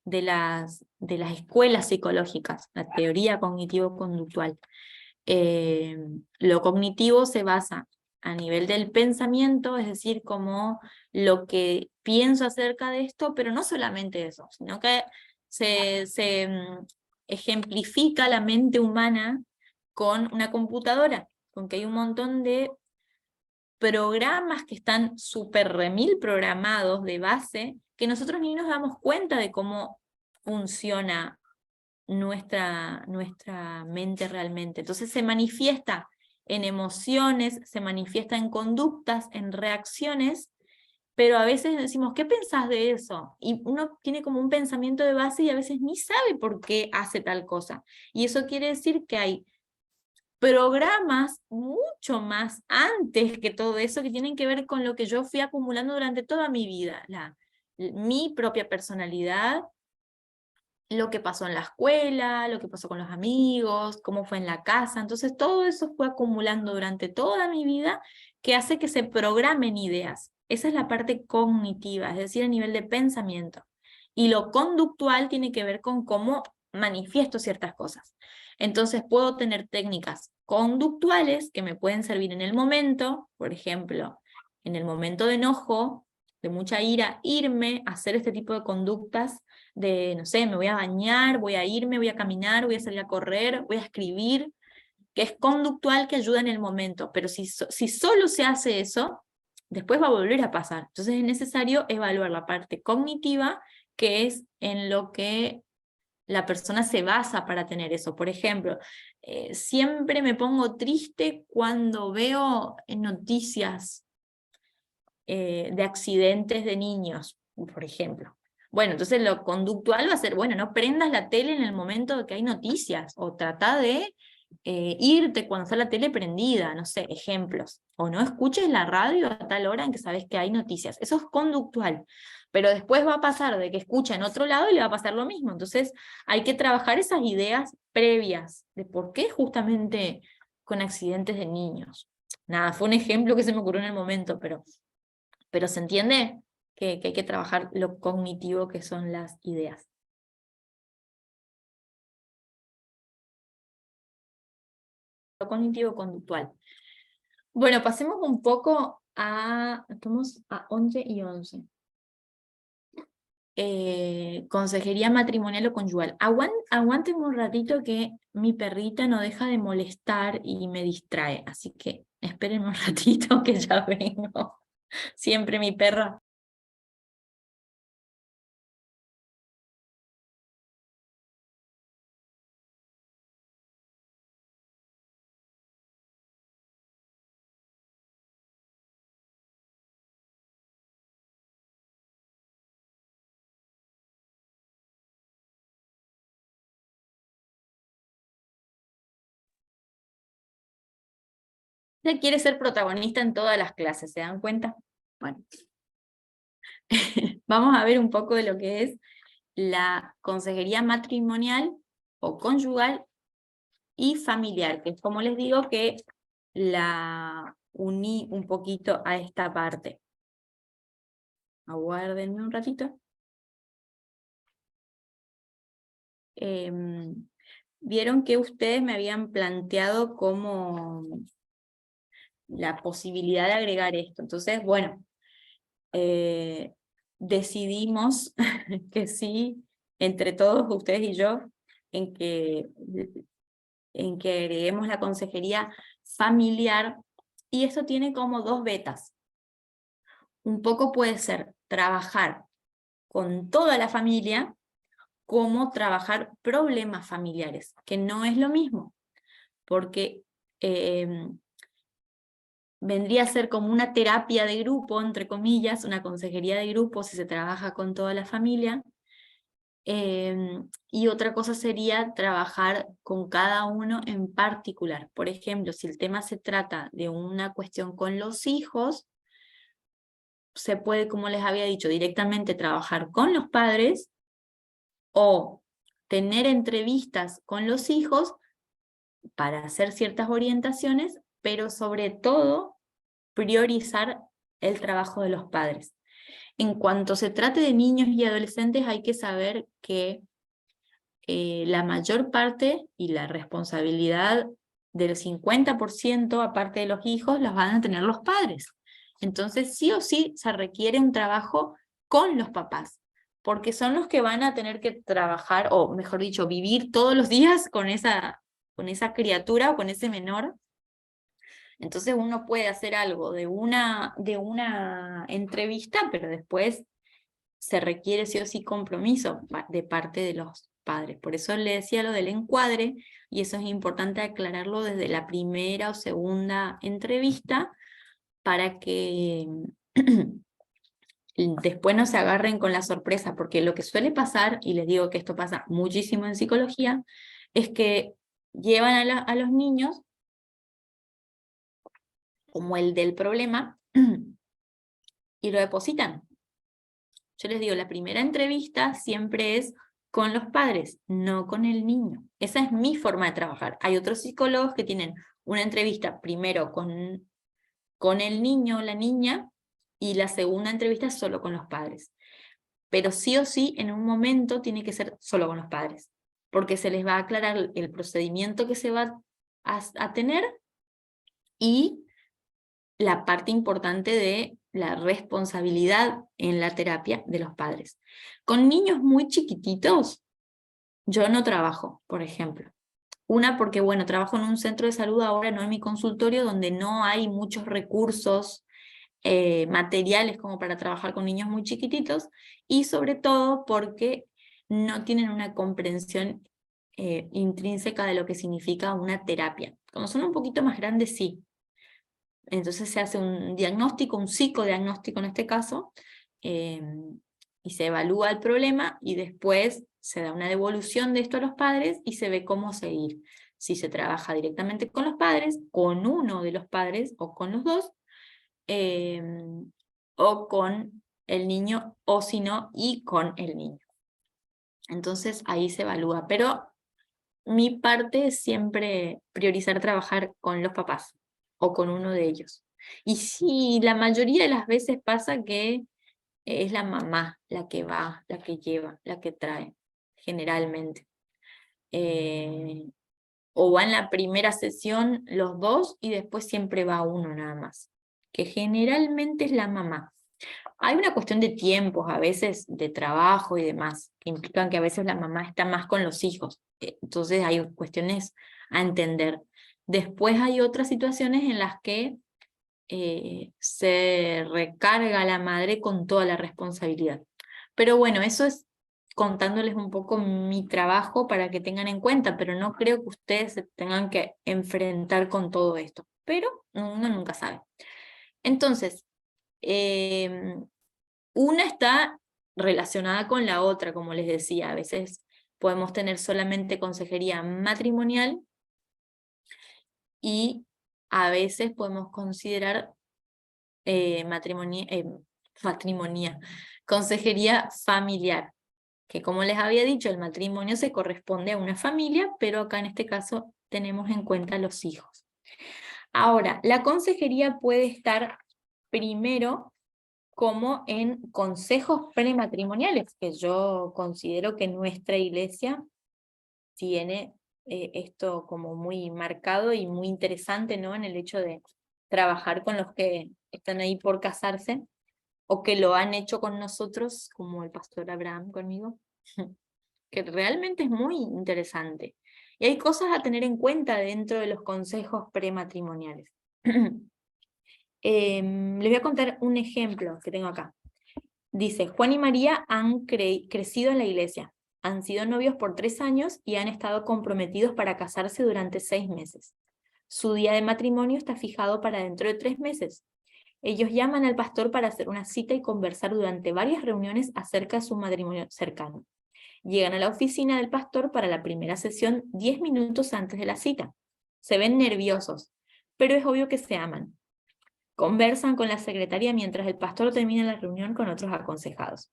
de las escuelas psicológicas, la teoría cognitivo-conductual. Lo cognitivo se basa a nivel del pensamiento, es decir, como lo que pienso acerca de esto, pero no solamente eso, sino que se ejemplifica la mente humana con una computadora, con que hay un montón de programas que están súper remil programados de base, que nosotros ni nos damos cuenta de cómo funciona nuestra mente realmente. Entonces se manifiesta en emociones, se manifiesta en conductas, en reacciones, pero a veces decimos, ¿qué pensás de eso? Y uno tiene como un pensamiento de base y a veces ni sabe por qué hace tal cosa. Y eso quiere decir que hay programas mucho más antes que todo eso que tienen que ver con lo que yo fui acumulando durante toda mi vida, mi propia personalidad, lo que pasó en la escuela, lo que pasó con los amigos, cómo fue en la casa. Entonces todo eso fue acumulando durante toda mi vida que hace que se programen ideas. Esa es la parte cognitiva, es decir, a nivel de pensamiento. Y lo conductual tiene que ver con cómo manifiesto ciertas cosas. Entonces puedo tener técnicas conductuales que me pueden servir en el momento, por ejemplo, en el momento de enojo, de mucha ira, irme a hacer este tipo de conductas de, no sé, me voy a bañar, voy a irme, voy a caminar, voy a salir a correr, voy a escribir, que es conductual, que ayuda en el momento, pero si solo se hace eso, después va a volver a pasar. Entonces es necesario evaluar la parte cognitiva, que es en lo que la persona se basa para tener eso. Por ejemplo, siempre me pongo triste cuando veo noticias de accidentes de niños, por ejemplo. Bueno, entonces lo conductual va a ser, bueno, no prendas la tele en el momento de que hay noticias, o trata de irte cuando está la tele prendida, no sé, ejemplos. O no escuches la radio a tal hora en que sabes que hay noticias. Eso es conductual. Pero después va a pasar de que escucha en otro lado y le va a pasar lo mismo. Entonces hay que trabajar esas ideas previas de por qué justamente con accidentes de niños. Nada, fue un ejemplo que se me ocurrió en el momento, pero se entiende que hay que trabajar lo cognitivo que son las ideas. Lo cognitivo-conductual. Bueno, pasemos un poco estamos a 11 y 11. Consejería matrimonial o conyugal. Aguántenme un ratito que mi perrita no deja de molestar y me distrae, así que espérenme un ratito que ya vengo. Siempre mi perra. Ella quiere ser protagonista en todas las clases, ¿se dan cuenta? Bueno, vamos a ver un poco de lo que es la consejería matrimonial o conyugal y familiar, que es como les digo que la uní un poquito a esta parte. Aguárdenme un ratito. Vieron que ustedes me habían planteado como la posibilidad de agregar esto. Entonces, bueno, decidimos que sí, entre todos ustedes y yo, en que agreguemos la consejería familiar, y esto tiene como dos vetas. Un poco puede ser trabajar con toda la familia, como trabajar problemas familiares, que no es lo mismo, porque vendría a ser como una terapia de grupo, entre comillas, una consejería de grupo si se trabaja con toda la familia, y otra cosa sería trabajar con cada uno en particular. Por ejemplo, si el tema se trata de una cuestión con los hijos, se puede, como les había dicho, directamente trabajar con los padres o tener entrevistas con los hijos para hacer ciertas orientaciones, pero sobre todo priorizar el trabajo de los padres. En cuanto se trate de niños y adolescentes, hay que saber que la mayor parte y la responsabilidad del 50%, aparte de los hijos, las van a tener los padres. Entonces, sí o sí, se requiere un trabajo con los papás, porque son los que van a tener que trabajar, o mejor dicho, vivir todos los días con esa criatura o con ese menor. Entonces uno puede hacer algo de una entrevista, pero después se requiere sí o sí compromiso de parte de los padres. Por eso le decía lo del encuadre, y eso es importante aclararlo desde la primera o segunda entrevista, para que después no se agarren con la sorpresa, porque lo que suele pasar, y les digo que esto pasa muchísimo en psicología, es que llevan a los niños, como el del problema, y lo depositan. Yo les digo, la primera entrevista siempre es con los padres, no con el niño. Esa es mi forma de trabajar. Hay otros psicólogos que tienen una entrevista primero con el niño o la niña, y la segunda entrevista es solo con los padres. Pero sí o sí, en un momento tiene que ser solo con los padres, porque se les va a aclarar el procedimiento que se va a tener, y la parte importante de la responsabilidad en la terapia de los padres. Con niños muy chiquititos, yo no trabajo, por ejemplo. Una, porque bueno, trabajo en un centro de salud ahora, no en mi consultorio, donde no hay muchos recursos materiales como para trabajar con niños muy chiquititos, y sobre todo porque no tienen una comprensión intrínseca de lo que significa una terapia. Como son un poquito más grandes, sí. Entonces se hace un diagnóstico, un psicodiagnóstico en este caso, y se evalúa el problema, y después se da una devolución de esto a los padres y se ve cómo seguir. si se trabaja directamente con los padres, con uno de los padres o con los dos, o con el niño, o si no, y con el niño. Entonces ahí se evalúa, pero mi parte es siempre priorizar trabajar con los papás o con uno de ellos. Y sí, la mayoría de las veces pasa que es la mamá la que va, la que lleva, la que trae, generalmente. O va en la primera sesión los dos y después siempre va uno nada más, que generalmente es la mamá. Hay una cuestión de tiempos, a veces de trabajo y demás, que implican que a veces la mamá está más con los hijos. Entonces hay cuestiones a entender. Después hay otras situaciones en las que se recarga la madre con toda la responsabilidad. Pero bueno, eso es contándoles un poco mi trabajo para que tengan en cuenta, pero no creo que ustedes se tengan que enfrentar con todo esto. Pero uno nunca sabe. Entonces, una está relacionada con la otra, como les decía. A veces podemos tener solamente consejería matrimonial y a veces podemos considerar matrimonía, consejería familiar, que como les había dicho, el matrimonio se corresponde a una familia, pero acá en este caso tenemos en cuenta los hijos. Ahora, la consejería puede estar primero como en consejos prematrimoniales, que yo considero que nuestra iglesia tiene esto como muy marcado y muy interesante, ¿no? En el hecho de trabajar con los que están ahí por casarse, o que lo han hecho con nosotros, como el pastor Abraham conmigo, que realmente es muy interesante. Y hay cosas a tener en cuenta dentro de los consejos prematrimoniales. Les voy a contar un ejemplo que tengo acá. Dice, Juan y María han crecido en la iglesia, han sido novios por 3 años y han estado comprometidos para casarse durante 6 meses. Su día de matrimonio está fijado para dentro de 3 meses. Ellos llaman al pastor para hacer una cita y conversar durante varias reuniones acerca de su matrimonio cercano. Llegan a la oficina del pastor para la primera sesión 10 minutos antes de la cita. Se ven nerviosos, pero es obvio que se aman. Conversan con la secretaria mientras el pastor termina la reunión con otros aconsejados.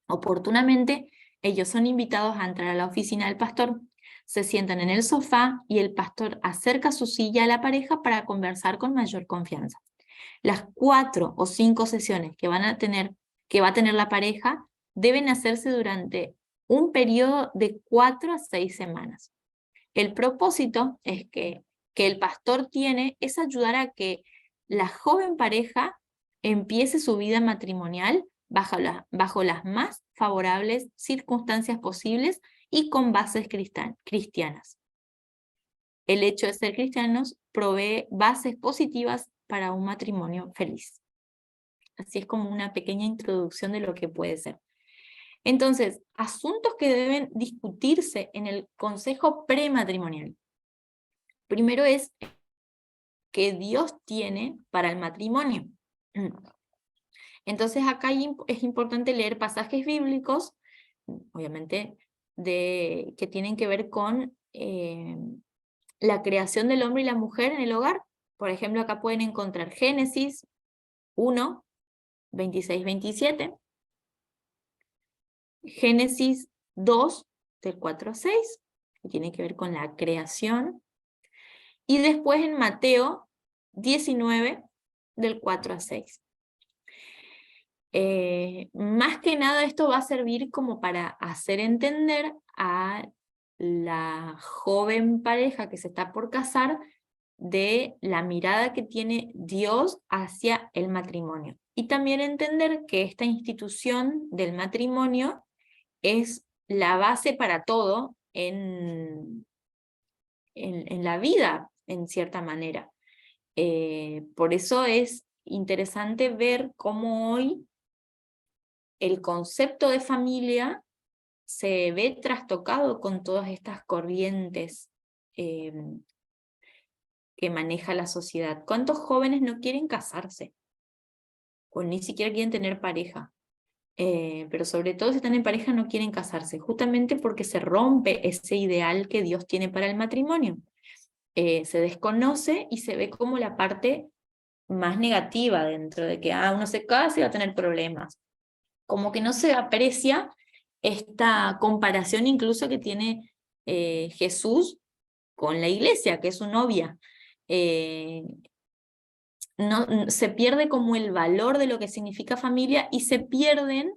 Oportunamente, ellos son invitados a entrar a la oficina del pastor. Se sientan en el sofá y el pastor acerca su silla a la pareja para conversar con mayor confianza. Las 4 o 5 sesiones que va a tener la pareja deben hacerse durante un periodo de 4 a 6 semanas. El propósito es que el pastor tiene es ayudar a que la joven pareja empiece su vida matrimonial bajo las más favorables circunstancias posibles y con bases cristianas. El hecho de ser cristianos provee bases positivas para un matrimonio feliz. Así es como una pequeña introducción de lo que puede ser. Entonces, asuntos que deben discutirse en el consejo prematrimonial. Primero es que Dios tiene para el matrimonio. Entonces acá es importante leer pasajes bíblicos, obviamente, que tienen que ver con la creación del hombre y la mujer en el hogar. Por ejemplo, acá pueden encontrar Génesis 1, 26-27, Génesis 2, del 4 a 6, que tiene que ver con la creación, y después en Mateo 19, del 4 a 6. Más que nada esto va a servir como para hacer entender a la joven pareja que se está por casar de la mirada que tiene Dios hacia el matrimonio. Y también entender que esta institución del matrimonio es la base para todo en la vida, en cierta manera. Por eso es interesante ver cómo hoy el concepto de familia se ve trastocado con todas estas corrientes que maneja la sociedad. ¿Cuántos jóvenes no quieren casarse? O ni siquiera quieren tener pareja. pero sobre todo si están en pareja no quieren casarse, justamente porque se rompe ese ideal que Dios tiene para el matrimonio. Se desconoce y se ve como la parte más negativa dentro de que uno se casa y va a tener problemas. Como que no se aprecia esta comparación incluso que tiene Jesús con la iglesia, que es su novia. Se pierde como el valor de lo que significa familia y se pierden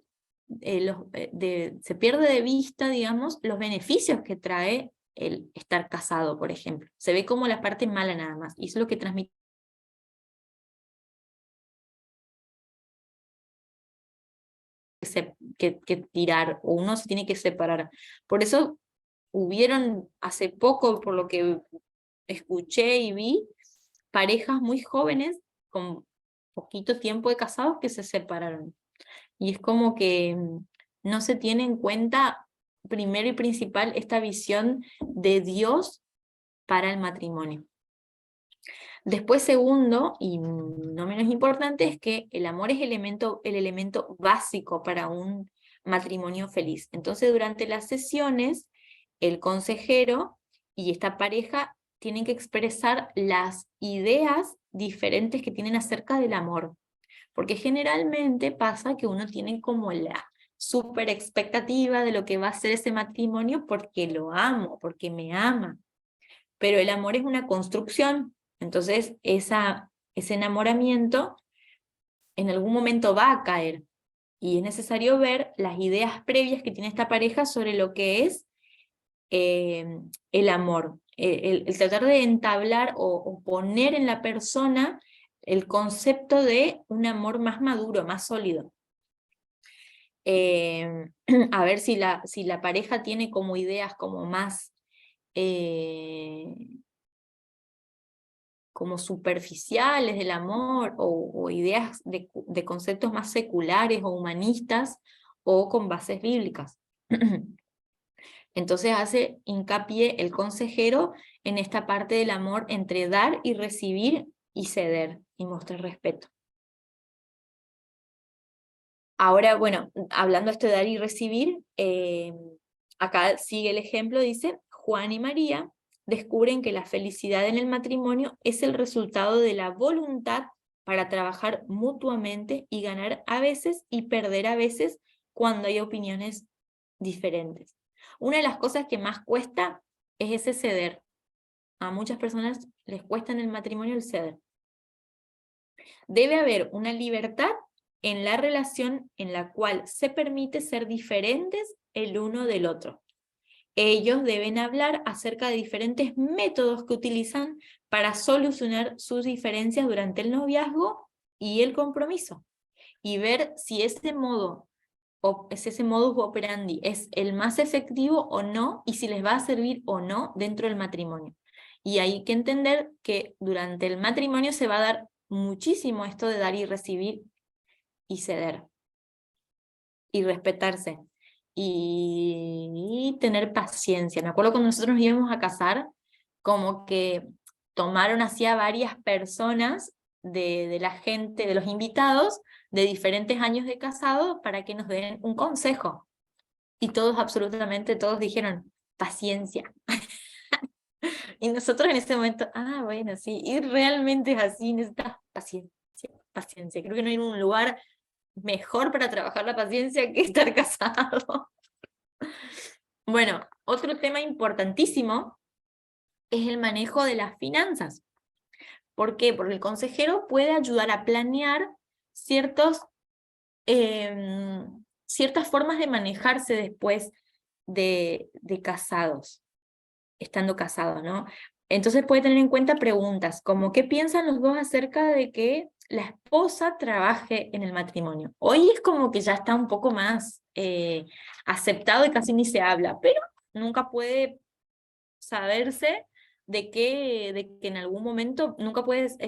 se pierde de vista, digamos, los beneficios que trae el estar casado, por ejemplo. Se ve como la parte mala nada más, y eso es lo que transmite que tirar, o uno se tiene que separar. Por eso hubieron hace poco, por lo que escuché y vi, parejas muy jóvenes con poquito tiempo de casados que se separaron. Y es como que no se tiene en cuenta, primero y principal, esta visión de Dios para el matrimonio. Después, segundo, y no menos importante, es que el amor es el elemento básico para un matrimonio feliz. Entonces, durante las sesiones, el consejero y esta pareja tienen que expresar las ideas diferentes que tienen acerca del amor. Porque generalmente pasa que uno tiene como la súper expectativa de lo que va a ser ese matrimonio porque lo amo, porque me ama. Pero el amor es una construcción, entonces ese enamoramiento en algún momento va a caer. Y es necesario ver las ideas previas que tiene esta pareja sobre lo que es el amor. El tratar de entablar o poner en la persona el concepto de un amor más maduro, más sólido. A ver si la pareja tiene como ideas como más como superficiales del amor, o ideas de conceptos más seculares o humanistas, o con bases bíblicas. Entonces hace hincapié el consejero en esta parte del amor entre dar y recibir y ceder y mostrar respeto. Ahora, bueno, hablando esto de dar y recibir, acá sigue el ejemplo, dice, Juan y María descubren que la felicidad en el matrimonio es el resultado de la voluntad para trabajar mutuamente y ganar a veces y perder a veces cuando hay opiniones diferentes. Una de las cosas que más cuesta es ese ceder. A muchas personas les cuesta en el matrimonio el ceder. Debe haber una libertad en la relación en la cual se permite ser diferentes el uno del otro. Ellos deben hablar acerca de diferentes métodos que utilizan para solucionar sus diferencias durante el noviazgo y el compromiso, y ver si ese modus operandi es el más efectivo o no, y si les va a servir o no dentro del matrimonio. Y hay que entender que durante el matrimonio se va a dar muchísimo esto de dar y recibir y ceder y respetarse y tener paciencia. Me acuerdo cuando nosotros nos íbamos a casar, como que tomaron así a varias personas de la gente, de los invitados, de diferentes años de casado, para que nos den un consejo. Y todos, absolutamente todos dijeron, paciencia. Y nosotros en ese momento, bueno, sí, y realmente es así, necesitas paciencia, paciencia. Creo que no hay un lugar mejor para trabajar la paciencia que estar casado. Bueno, otro tema importantísimo es el manejo de las finanzas. ¿Por qué? Porque el consejero puede ayudar a planear ciertas formas de manejarse después de casados, estando casados, ¿no? Entonces puede tener en cuenta preguntas como ¿qué piensan los dos acerca de que la esposa trabaje en el matrimonio? Hoy es como que ya está un poco más aceptado y casi ni se habla, pero nunca puede saberse de que en algún momento, nunca puedes,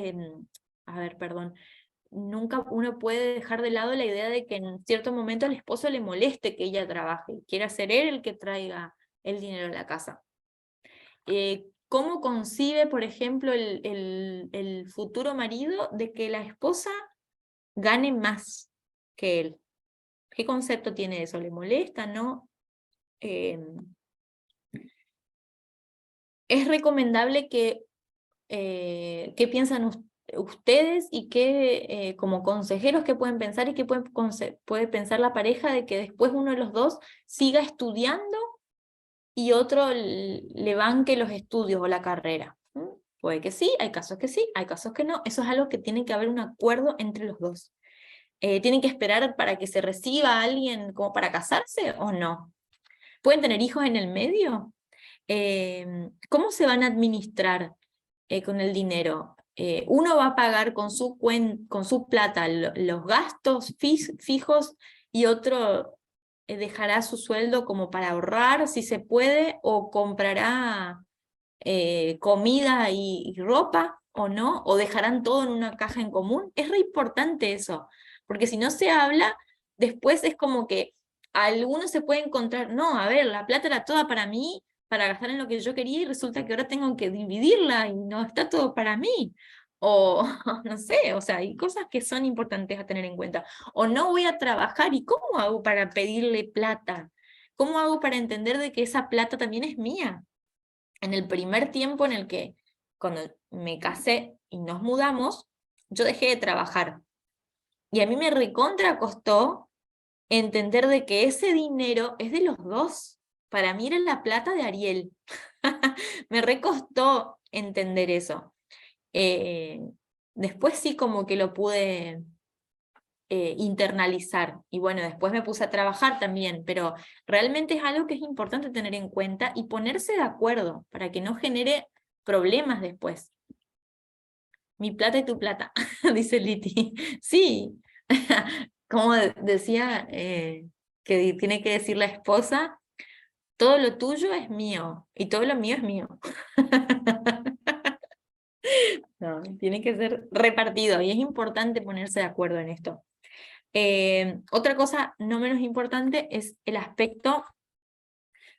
nunca uno puede dejar de lado la idea de que en cierto momento al esposo le moleste que ella trabaje, quiera ser él el que traiga el dinero a la casa. ¿Cómo concibe, por ejemplo, el futuro marido de que la esposa gane más que él? ¿Qué concepto tiene eso? ¿Le molesta, no? Es recomendable que, ¿qué piensan ustedes y qué, como consejeros, qué pueden pensar y qué puede pensar la pareja de que después uno de los dos siga estudiando y otro le banque los estudios o la carrera? Puede que sí, hay casos que no. Eso es algo que tiene que haber un acuerdo entre los dos. ¿Tienen que esperar para que se reciba alguien como para casarse o no? ¿Pueden tener hijos en el medio? ¿Cómo se van a administrar con el dinero? Uno va a pagar con su plata los gastos fijos y otro dejará su sueldo como para ahorrar si se puede, o comprará comida y ropa o no, o dejarán todo en una caja en común. Es re importante eso, porque si no se habla, después es como que algunos se puede encontrar, no, a ver, la plata era toda para mí, para gastar en lo que yo quería, y resulta que ahora tengo que dividirla y no está todo para mí. O no sé, o sea, hay cosas que son importantes a tener en cuenta. O no voy a trabajar, ¿y cómo hago para pedirle plata? ¿Cómo hago para entender de que esa plata también es mía? En el primer tiempo en el que, cuando me casé y nos mudamos, yo dejé de trabajar. Y a mí me recontra costó entender de que ese dinero es de los dos. Para mí era la plata de Ariel. Me recostó entender eso. Eh, Después sí como que lo pude internalizar. Y bueno, después me puse a trabajar también, pero realmente es algo que es importante tener en cuenta y ponerse de acuerdo para que no genere problemas después. Mi plata y tu plata, dice Liti. Sí, como decía, que tiene que decir la esposa, todo lo tuyo es mío y todo lo mío es mío. No, tiene que ser repartido y es importante ponerse de acuerdo en esto. Otra cosa no menos importante es el aspecto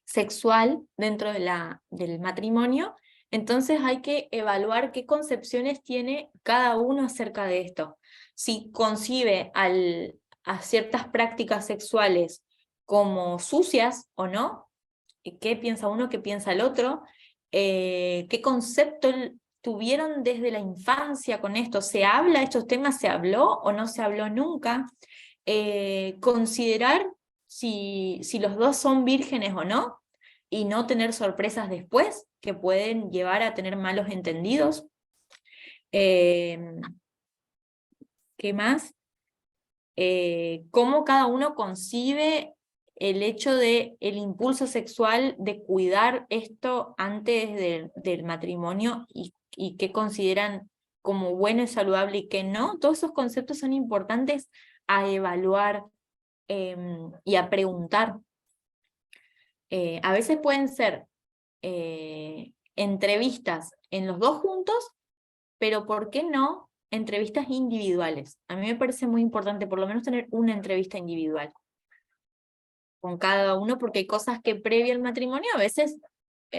sexual dentro del matrimonio. Entonces hay que evaluar qué concepciones tiene cada uno acerca de esto. Si concibe a ciertas prácticas sexuales como sucias o no, qué piensa uno, qué piensa el otro, qué concepto tuvieron desde la infancia con esto. ¿Se habla de estos temas? ¿Se habló o no se habló nunca? Considerar si los dos son vírgenes o no, y no tener sorpresas después que pueden llevar a tener malos entendidos. ¿Qué más? Cómo cada uno concibe el hecho de el impulso sexual, de cuidar esto antes del matrimonio, y qué consideran como bueno y saludable y qué no. Todos esos conceptos son importantes a evaluar y a preguntar. A veces pueden ser entrevistas en los dos juntos, pero ¿por qué no entrevistas individuales? A mí me parece muy importante por lo menos tener una entrevista individual con cada uno, porque hay cosas que previo al matrimonio a veces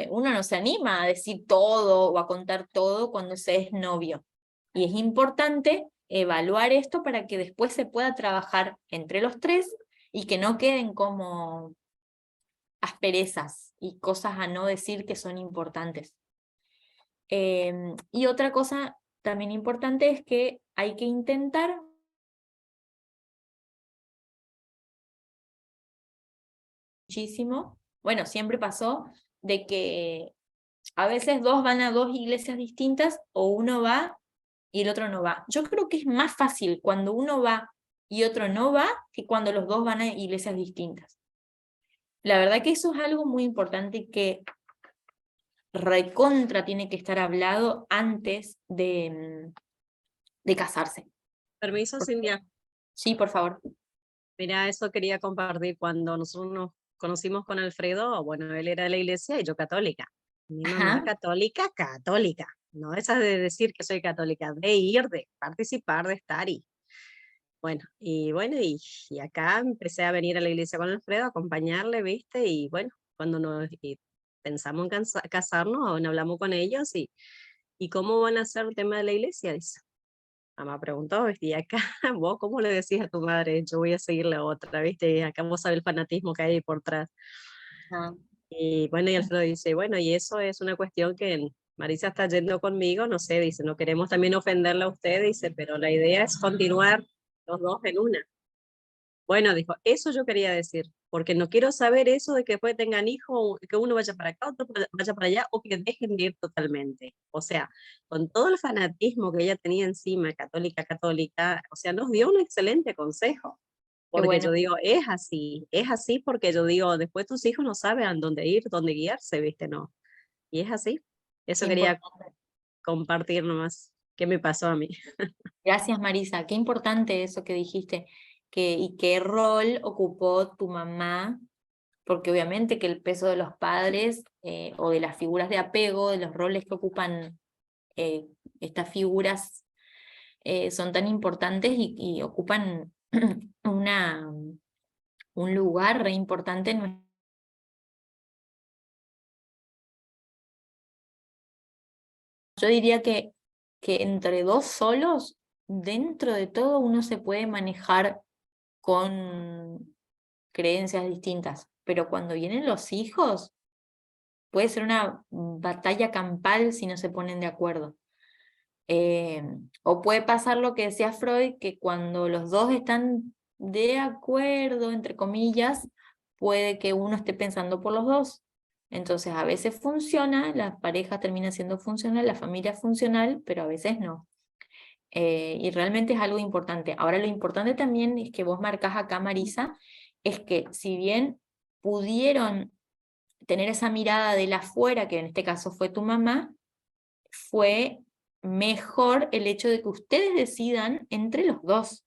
uno no se anima a decir todo o a contar todo cuando se es novio. Y es importante evaluar esto para que después se pueda trabajar entre los tres y que no queden como asperezas y cosas a no decir que son importantes. Y otra cosa también importante es que hay que intentar muchísimo. Bueno, siempre pasó de que a veces dos van a dos iglesias distintas, o uno va y el otro no va. Yo creo que es más fácil cuando uno va y otro no va que cuando los dos van a iglesias distintas. La verdad que eso es algo muy importante que recontra tiene que estar hablado antes de casarse. Permiso, Cintia. Sí, por favor. Mira, eso quería compartir cuando nosotros nos conocimos con Alfredo. Bueno, él era de la iglesia y yo católica. Mi mamá Ajá. católica, católica. No esa de decir que soy católica, de ir, de participar, de estar y y acá empecé a venir a la iglesia con Alfredo, a acompañarle, ¿viste? Y bueno, cuando pensamos en casarnos, aún hablamos con ellos y cómo van a hacer el tema de la iglesia, dice. Mamá preguntó, ¿viste? Y acá, vos, ¿cómo le decís a tu madre? Yo voy a seguir la otra, ¿viste? Y acá vos sabés el fanatismo que hay por atrás. Ah, Y bueno, y Alfredo dice, bueno, y eso es una cuestión que Marisa está yendo conmigo, no sé, dice, no queremos también ofenderla a usted, dice, pero la idea es continuar los dos en una. Bueno, dijo, eso yo quería decir, porque no quiero saber eso de que después tengan hijos, que uno vaya para acá, otro vaya para allá, o que dejen de ir totalmente. O sea, con todo el fanatismo que ella tenía encima, católica, católica, o sea, nos dio un excelente consejo. qué Porque bueno. yo digo, es así porque yo digo, después tus hijos no saben a dónde ir, dónde guiarse, ¿viste? No. Y es así. Eso Qué quería importante. compartir nomás, qué me pasó a mí. Gracias, Marisa. Qué importante eso que dijiste. Y qué rol ocupó tu mamá, porque obviamente que el peso de los padres o de las figuras de apego, de los roles que ocupan eh, estas figuras, son tan importantes y ocupan una, un lugar re importante en nuestra. Yo diría que entre dos solos, dentro de todo, uno se puede manejar con creencias distintas, pero cuando vienen los hijos, puede ser una batalla campal si no se ponen de acuerdo. O puede pasar lo que decía Freud, que cuando los dos están de acuerdo, entre comillas, puede que uno esté pensando por los dos. Entonces a veces funciona, la pareja termina siendo funcional, la familia funcional, pero a veces no. Y realmente es algo importante. Ahora lo importante también es que vos marcás acá, Marisa, es que si bien pudieron tener esa mirada de la afuera, que en este caso fue tu mamá, fue mejor el hecho de que ustedes decidan entre los dos.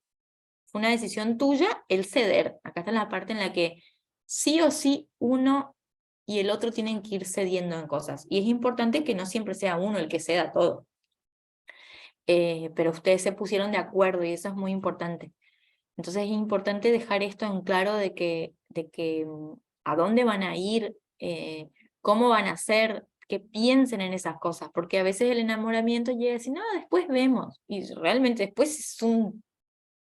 Fue una decisión tuya el ceder. Acá está la parte en la que sí o sí uno y el otro tienen que ir cediendo en cosas. Y es importante que no siempre sea uno el que ceda todo. Pero ustedes se pusieron de acuerdo y eso es muy importante. Entonces es importante dejar esto en claro de que a dónde van a ir, cómo van a hacer, que piensen en esas cosas, porque a veces el enamoramiento llega a decir, no, después vemos, y realmente después es un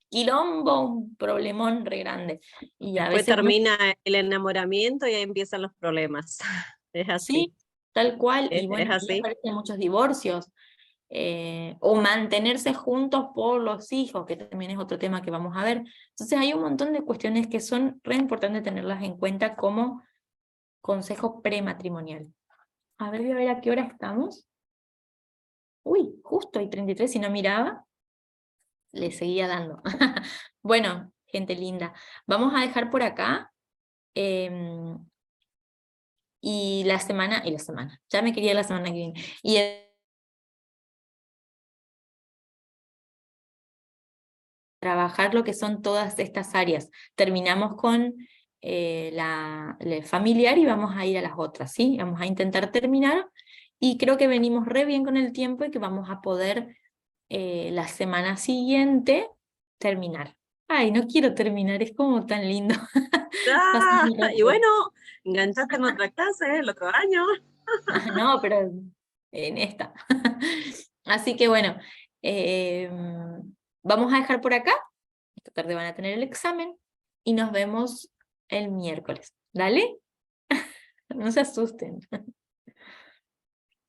quilombo, un problemón re grande. Y a Después veces uno, termina el enamoramiento y ahí empiezan los problemas. Es así, sí, tal cual, y es bueno, ahí así. aparecen muchos divorcios. O mantenerse juntos por los hijos, que también es otro tema que vamos a ver. Entonces hay un montón de cuestiones que son re importantes tenerlas en cuenta como consejo prematrimonial. A ver, voy a ver a qué hora estamos. Uy, justo hay 33, si no miraba, le seguía dando. Bueno, gente linda, vamos a dejar por acá. Y la semana, ya me quería la semana que viene. Y trabajar lo que son todas estas áreas. Terminamos con la familiar y vamos a ir a las otras, ¿sí? Vamos a intentar terminar y creo que venimos re bien con el tiempo y que vamos a poder la semana siguiente terminar. Ay, no quiero terminar, es como tan lindo. Pasa Ah, muy y rápido. bueno, enganchaste en otra clase el otro año. No, pero en esta. Así que bueno, vamos a dejar por acá. Esta tarde van a tener el examen y nos vemos el miércoles. ¿Dale? No se asusten.